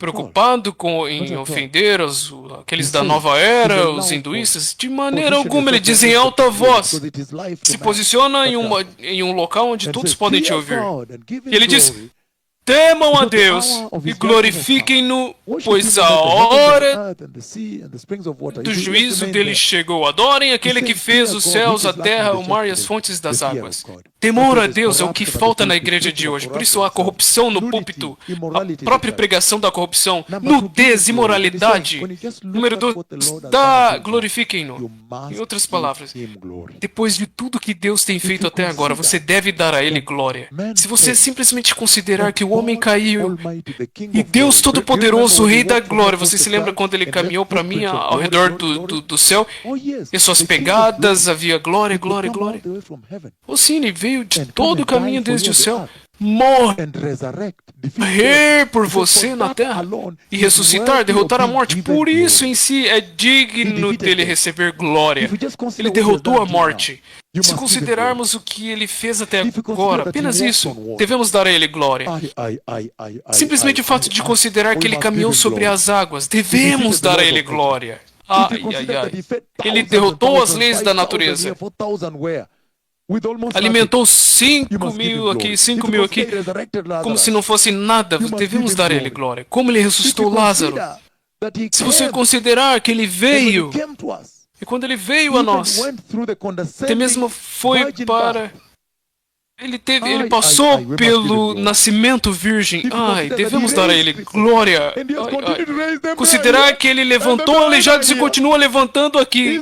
Preocupado em ofender aqueles da nova era, os hinduístas? De maneira alguma, ele diz em alta voz, se posiciona em um local onde todos podem te ouvir. E ele diz, temam a Deus e glorifiquem-no, pois a hora do juízo dele chegou. Adorem aquele que fez os céus, a terra, o mar e as fontes das águas. Temor a Deus é o que falta na igreja de hoje. Por isso há corrupção no púlpito, a própria pregação da corrupção, nudez, imoralidade. Número 2, glorifiquem-no. Em outras palavras, depois de tudo que Deus tem feito até agora, você deve dar a Ele glória. Se você simplesmente considerar que o homem caiu. E Deus Todo-Poderoso, o Rei da Glória, você se lembra quando ele caminhou para mim ao redor do céu? E suas pegadas havia glória, glória, glória. Ou sim, ele veio de todo o caminho desde o céu, morrer por você na terra e ressuscitar, derrotar a morte. Por isso em si é digno dele receber glória. Ele derrotou a morte. Se considerarmos o que ele fez até agora, apenas isso, devemos dar a ele glória. Simplesmente o fato de considerar que ele caminhou sobre as águas, devemos dar a ele glória. Ai, ai, ai. Ele derrotou as leis da natureza. Alimentou 5.000 aqui, 5.000 aqui, como se não fosse nada. Devemos dar a ele glória. Como ele ressuscitou Lázaro. Se você considerar que ele veio, e quando ele veio a nós, até mesmo foi para... Ele passou pelo nascimento virgem. Ai, devemos dar a ele glória. Ai, ai. Considerar que ele levantou aleijados e continua levantando aqui.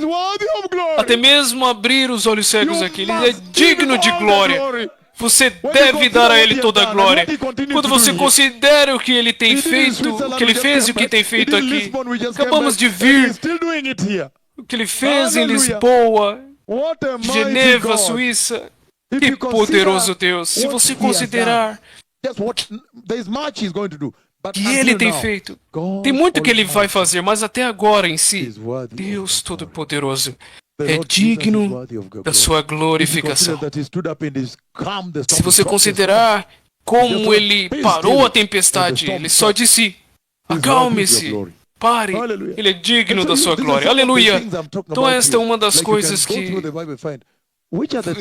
Até mesmo abrir os olhos cegos aqui. Ele é digno de glória. Você deve dar a ele toda a glória. Quando você considera o que ele tem feito, o que ele fez e o que tem feito aqui. Acabamos de vir. O que ele fez em Lisboa, Geneva, Suíça. Que poderoso Deus! Se você considerar que ele tem feito, tem muito que ele vai fazer, mas até agora em si, Deus Todo-Poderoso é digno da sua glorificação. Se você considerar como ele parou a tempestade, ele só disse: acalme-se, pare, ele é digno da sua glória. Aleluia! Então esta é uma das coisas que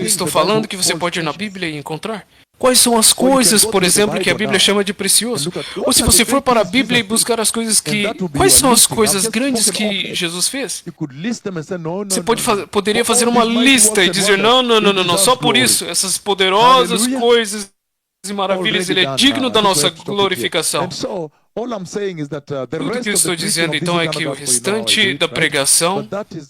estou falando que você pode ir na Bíblia e encontrar. Quais são as coisas, por exemplo, que a Bíblia chama de precioso? Ou se você for para a Bíblia e buscar as coisas que... Quais são as coisas grandes que Jesus fez? Você poderia fazer uma lista e dizer, não, só por isso, essas poderosas coisas e maravilhas, ele é digno da nossa glorificação. Tudo que eu estou dizendo então é que o restante da pregação do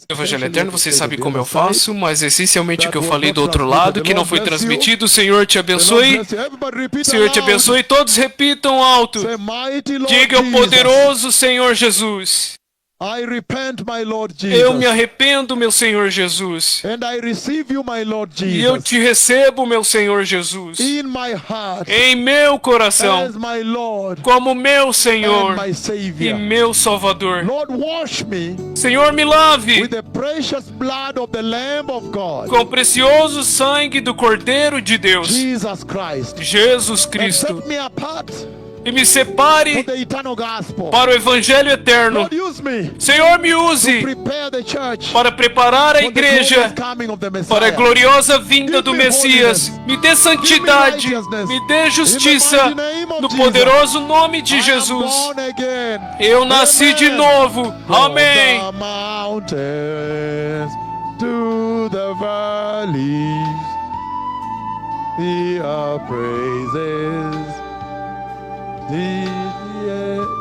Evangelho Eterno, vocês sabem como eu faço, mas essencialmente o que eu falei do outro lado, que não foi transmitido, o Senhor te abençoe. Senhor te abençoe. Todos repitam alto. Diga o poderoso Senhor Jesus. Eu me arrependo, meu Senhor Jesus. E eu te recebo, meu Senhor Jesus, em meu coração, como meu Senhor e meu Salvador. Senhor, me lave com o precioso sangue do Cordeiro de Deus, Jesus Cristo. E me separe para o Evangelho Eterno. Senhor, me use para preparar a igreja para a gloriosa vinda do Messias. Me dê santidade, me dê justiça, no poderoso nome de Jesus. Eu nasci de novo. Amém.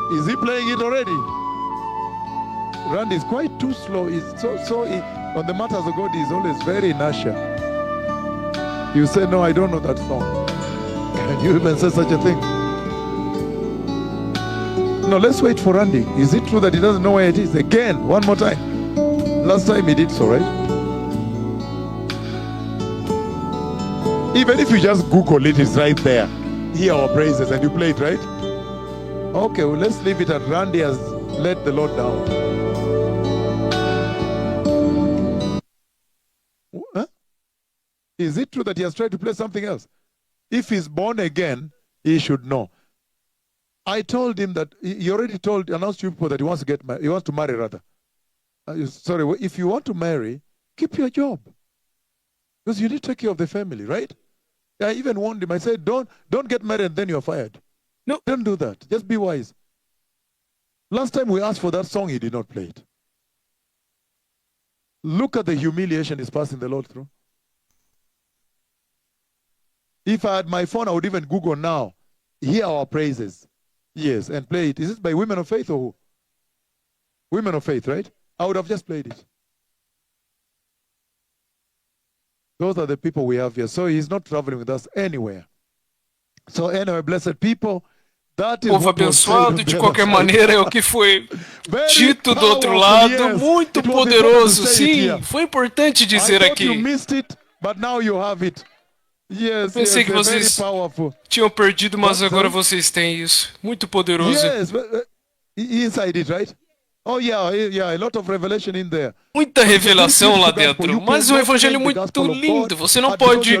Is he playing it already? Randy is quite too slow. He's on the matters of God, he's always very inertia. You say, no, I don't know that song. Can you even say such a thing? No, let's wait for Randy. Is it true that he doesn't know where it is? Again, one more time. Last time he did so, right? Even if you just Google it, it's right there. Hear our praises and you play it, right? Okay, well, let's leave it at Randy has let the Lord down. Huh? Is it true that he has tried to play something else? If he's born again, he should know. I told him that he already announced to people that he wants to marry rather. Sorry, if you want to marry, keep your job. Because you need to take care of the family, right? I even warned him. I said, don't get married and then you're fired. No, don't do that. Just be wise. Last time we asked for that song, he did not play it. Look at the humiliation he's passing the Lord through. If I had my phone, I would even Google now, hear our praises. Yes, and play it. Is it by Women of Faith or who? Women of Faith, right? I would have just played it. Those are the people we have here. So he's not traveling with us anywhere. So anyway, blessed people, povo abençoado, de qualquer maneira, é o que foi dito do outro lado, muito poderoso, sim, foi importante dizer aqui. Eu pensei que vocês tinham perdido, mas agora vocês têm isso, muito poderoso. Muita revelação lá dentro, mas um evangelho muito lindo. Você não pode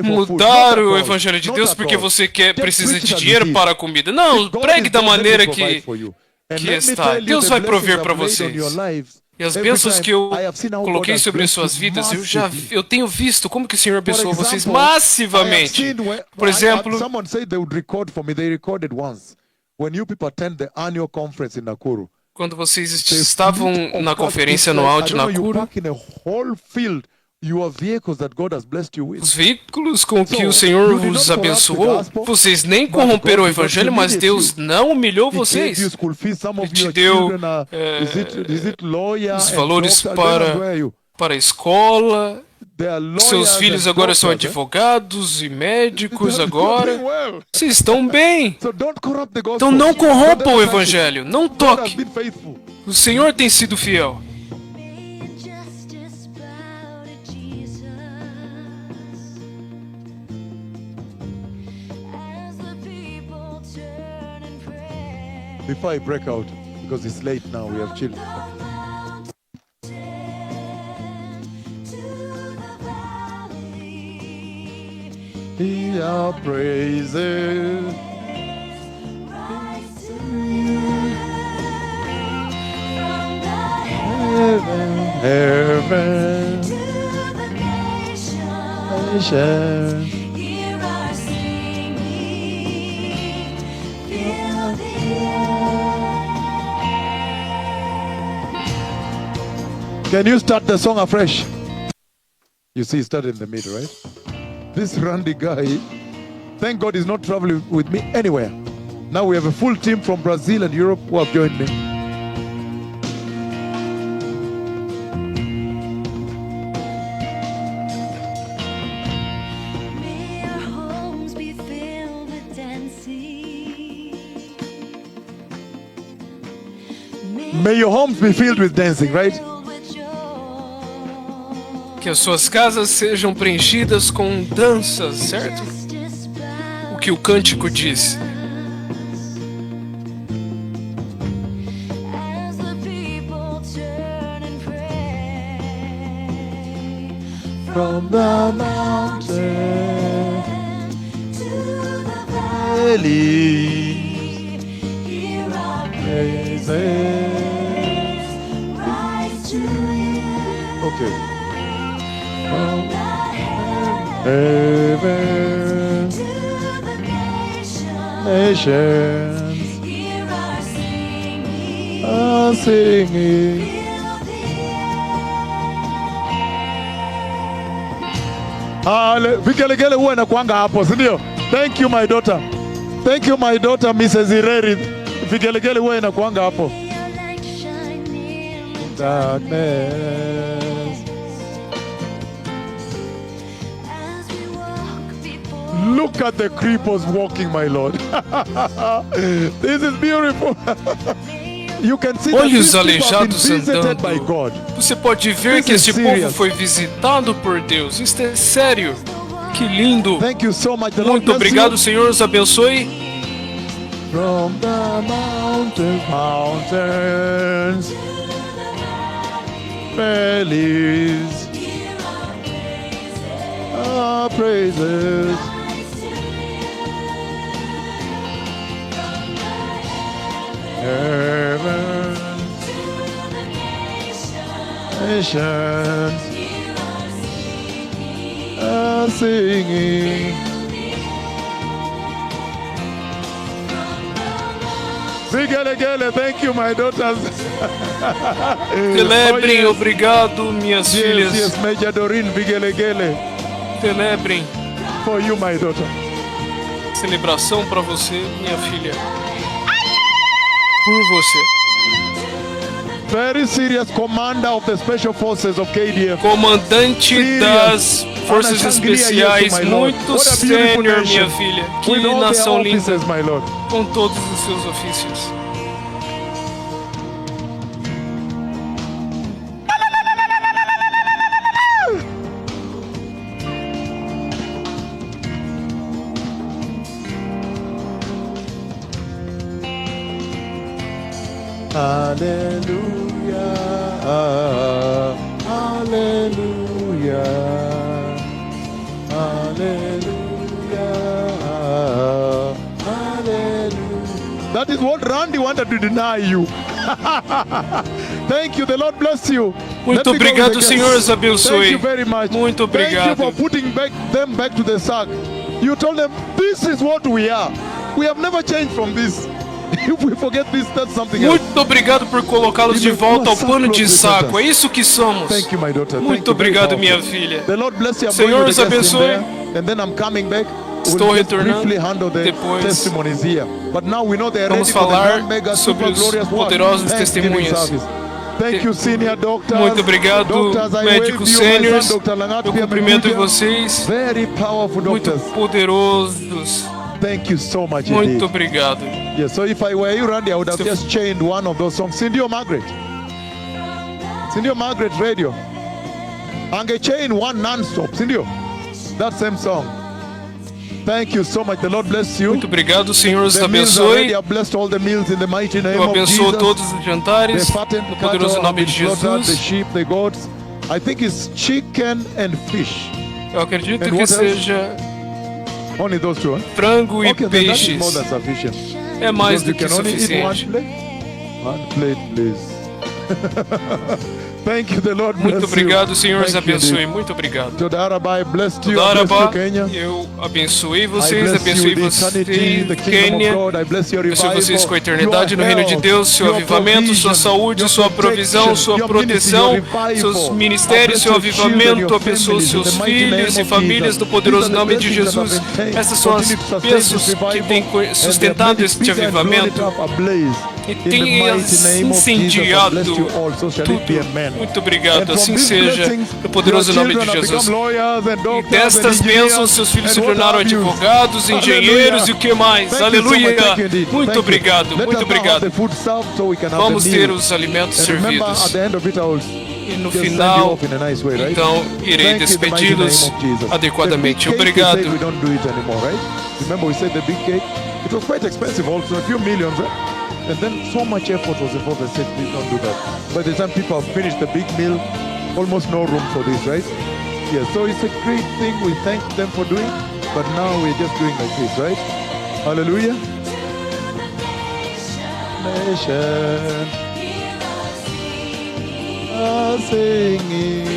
mudar o evangelho de Deus porque você precisa de dinheiro para a comida. Não, pregue da maneira que está. Deus vai prover para vocês. E as bênçãos que eu coloquei sobre as suas vidas, eu tenho visto como que o Senhor abençoou vocês massivamente. Por exemplo, quando vocês estavam na conferência anual de Nakuru, os veículos com que o Senhor os abençoou, vocês nem corromperam o evangelho, mas Deus não humilhou vocês. Ele te deu os valores para a escola. Seus filhos agora são advogados e médicos agora. Vocês estão bem. Então não corrompam o evangelho. Não toque. O Senhor tem sido fiel. Before I break out, because it's late now, we have children. Our praises. Heaven, nation. Hear our singing, fill the air. Can you start the song afresh? You see, start in the middle, right? This Randy guy, thank God he's not traveling with me anywhere. Now we have a full team from Brazil and Europe who have joined me. May our homes be filled with dancing. May your homes be filled with dancing, right? Que as suas casas sejam preenchidas com danças, certo? O que o cântico diz. From the mountain to the valley, hear our praises rise to you. Okay. From the Heaven, to the nations hear our singing. are singing. Vigelegele huwa inakuanga hapo, si ndio? Thank you my daughter. Thank you my daughter Mrs. Ireri. Vigelegele huwa inakuanga hapo. Darkness. Look at the creepers walking, my Lord. This is beautiful. You can see Olhe os that these people have been aleijados visited by andando. God. Você pode ver que este povo foi visitado por Deus. Isto é sério. Que lindo. Thank you so much. The Lord Muito bless obrigado, you. Senhor os abençoe. From the mountains, valleys, our praises. Heaven, nations are singing. Vigelegele, thank you, my daughters. Celebrem, obrigado, minhas filhas. Yes, Major Doreen, Vigelegele. Celebrem. For you, my daughter. Celebração para você, minha filha. Por você. Very serious commander of the special forces of KDF. Comandante das forças especiais, muito sênior, minha filha. Que nação linda, com todos os seus ofícios. Hallelujah, hallelujah, hallelujah, hallelujah. That is what Randy wanted to deny you. Thank you, the Lord bless you. Muito obrigado, Senhor os abençoe. Thank you very much. Muito obrigado. Thank you for putting them back to the sack. You told them, this is what we are. We have never changed from this. If we forget this, that's something else. Muito obrigado por colocá-los de volta ao pano de saco. É isso que somos. Thank you, my daughter. Muito obrigado, minha filha. The Lord bless you. Senhor os abençoe. And then I'm coming back. Estou retornando depois. Vamos falar sobre os poderosos testemunhas. Muito obrigado, médicos sêniores. Eu cumprimento vocês. Muito poderosos. Thank you so much. Muito obrigado. Yes, so if I were you, Randy, I would have just chained one of those songs. Cindy or Margaret? Cindy or Margaret radio? And I chain one non-stop. Cindy, that same song. Thank you so much. The Lord bless you. Muito obrigado, Senhor os abençoe. I blessed all the meals in the mighty name Eu of abençoo Jesus. todos os jantares no poderoso nome de Jesus. The sheep, the goats. I think it's chicken and fish. Eu acredito que seja only those two, huh? Frango e more peixes. than sufficient. É mais do que suficiente. One plate, please. Thank you, the Lord bless Muito obrigado, Senhor os Thank you, abençoe. dear. Muito obrigado. Todarabai, blessed you, Toda bless you, Araba, Kenya. eu abençoei I vocês, bless abençoei you with vocês, eternity, the kingdom Quênia. of God. I bless your Abençoe revival, vocês com a eternidade no reino de your Deus, seu health, avivamento, your sua provision, saúde, your sua provisão, protection, sua your proteção, ministry, your revival. seus ministérios, seu I bless your children, avivamento, your abençoe families, seus in the mighty filhos name e of famílias Jesus. no poderoso These are the nome de blessings that Jesus. have been Essas são as continue to sustain bênçãos this que revival, têm and they have sustentado made it este bigger and blown it avivamento up ablaze. e In the tem mighty name of Jesus, I incendiado bless you all, so shall it be, tudo. amen. Muito obrigado, And from assim these seja, blessings, no poderoso your nome de children have Jesus. become lawyers and E doctors and destas engineers bênçãos, seus filhos se and what tornaram have you. advogados, engenheiros e o que mais. Thank you so much. Aleluia! Thank you indeed. Muito Thank you. obrigado, Let muito us now have obrigado. the food served so we can have Vamos the ter meal. os alimentos And remember, at servidos. the end of it, I will E no just send you final, off in a nice way, right? então, irei Thank you in the mighty name despedi-los of Jesus. adequadamente. The big cake, Obrigado. we said we don't do it anymore, right? Remember we said the big cake? It was quite expensive also, a few millions, right? And then so much effort was involved. I said, please don't do that. By the time people have finished the big meal, almost no room for this, right? Yeah, so it's a great thing. We thank them for doing, but now we're just doing like this, right? Hallelujah. Nation are singing.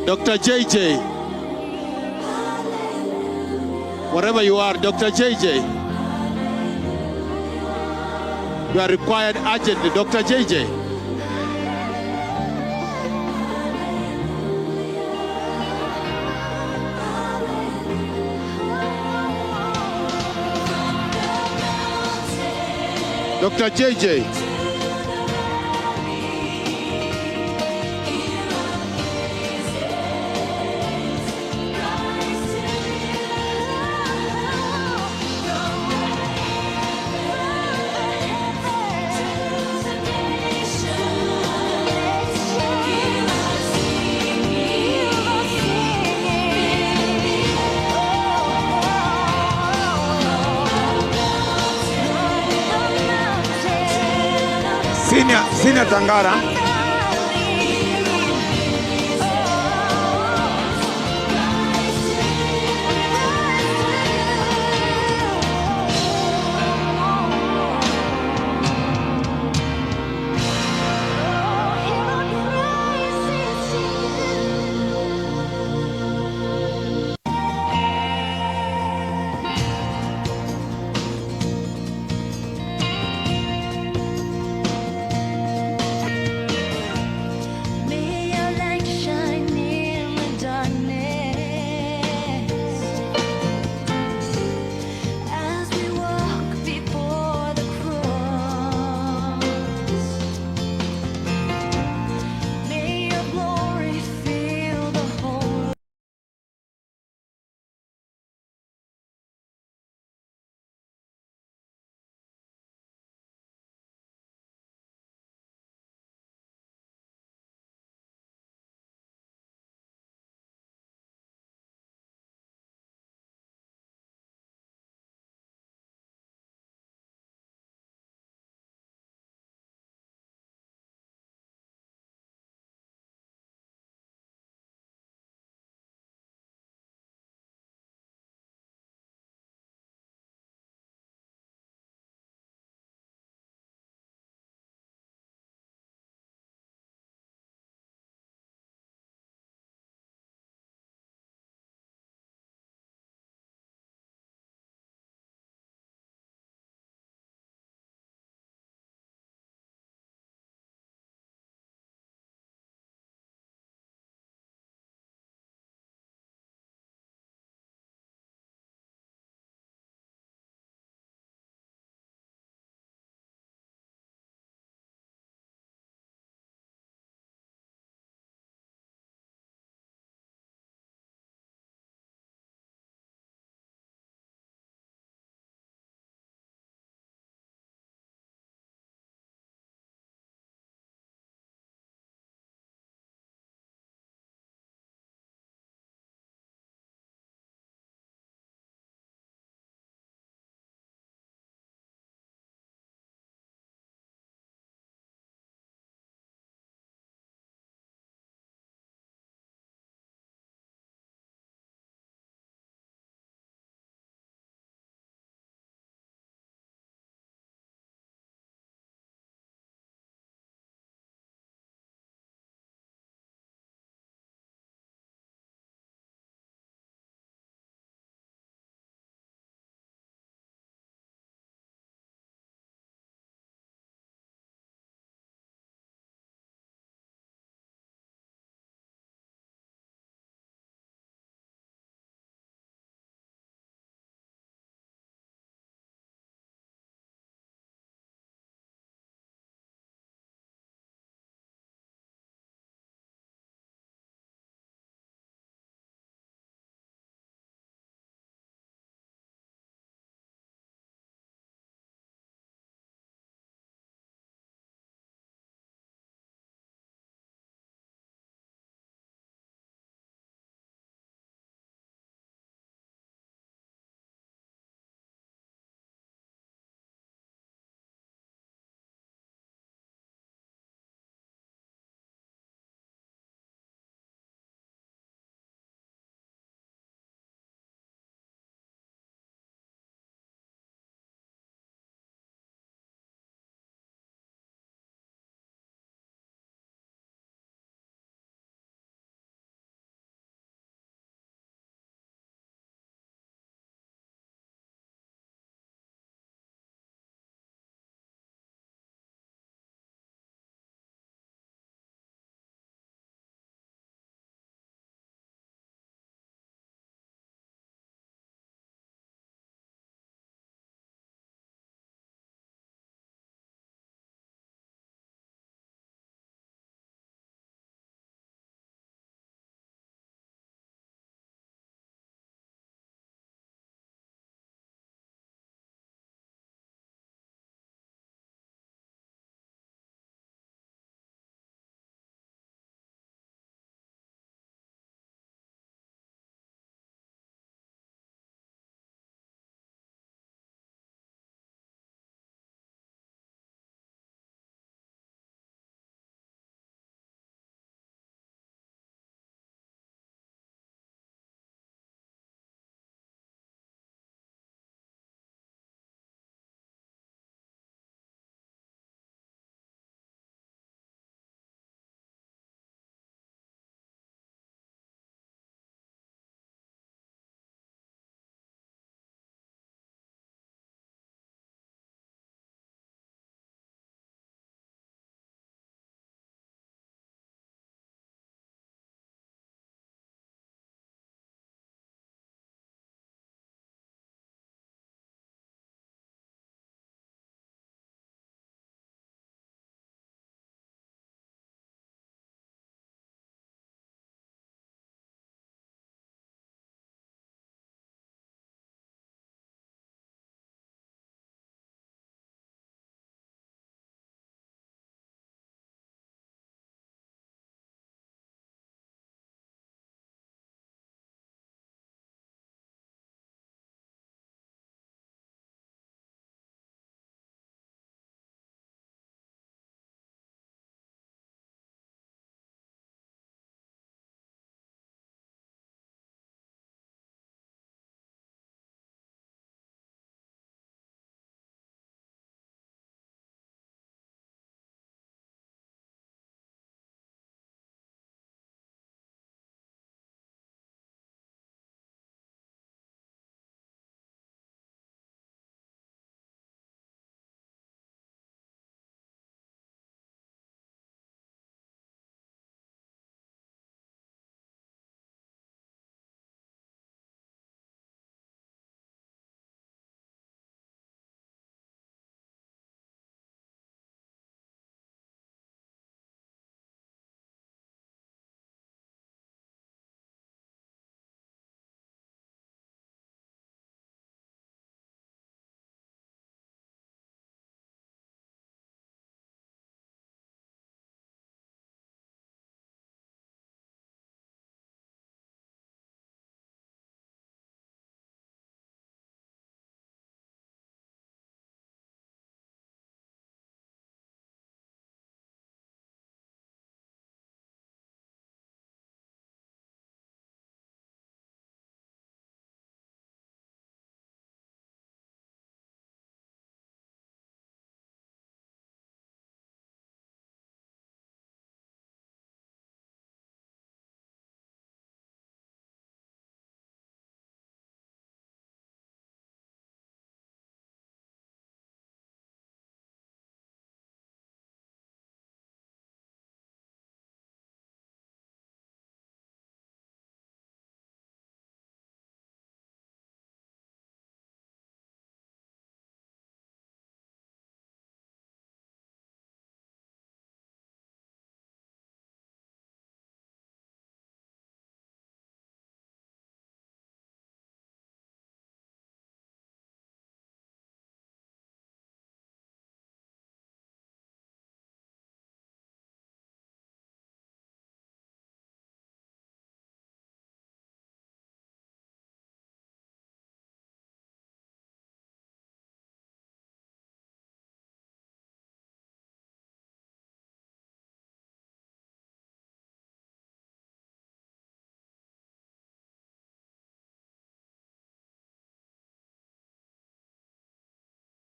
Dr. JJ. Wherever you are, Dr. JJ. You are required urgently, Dr. JJ. Dr. JJ. Senior Tangara.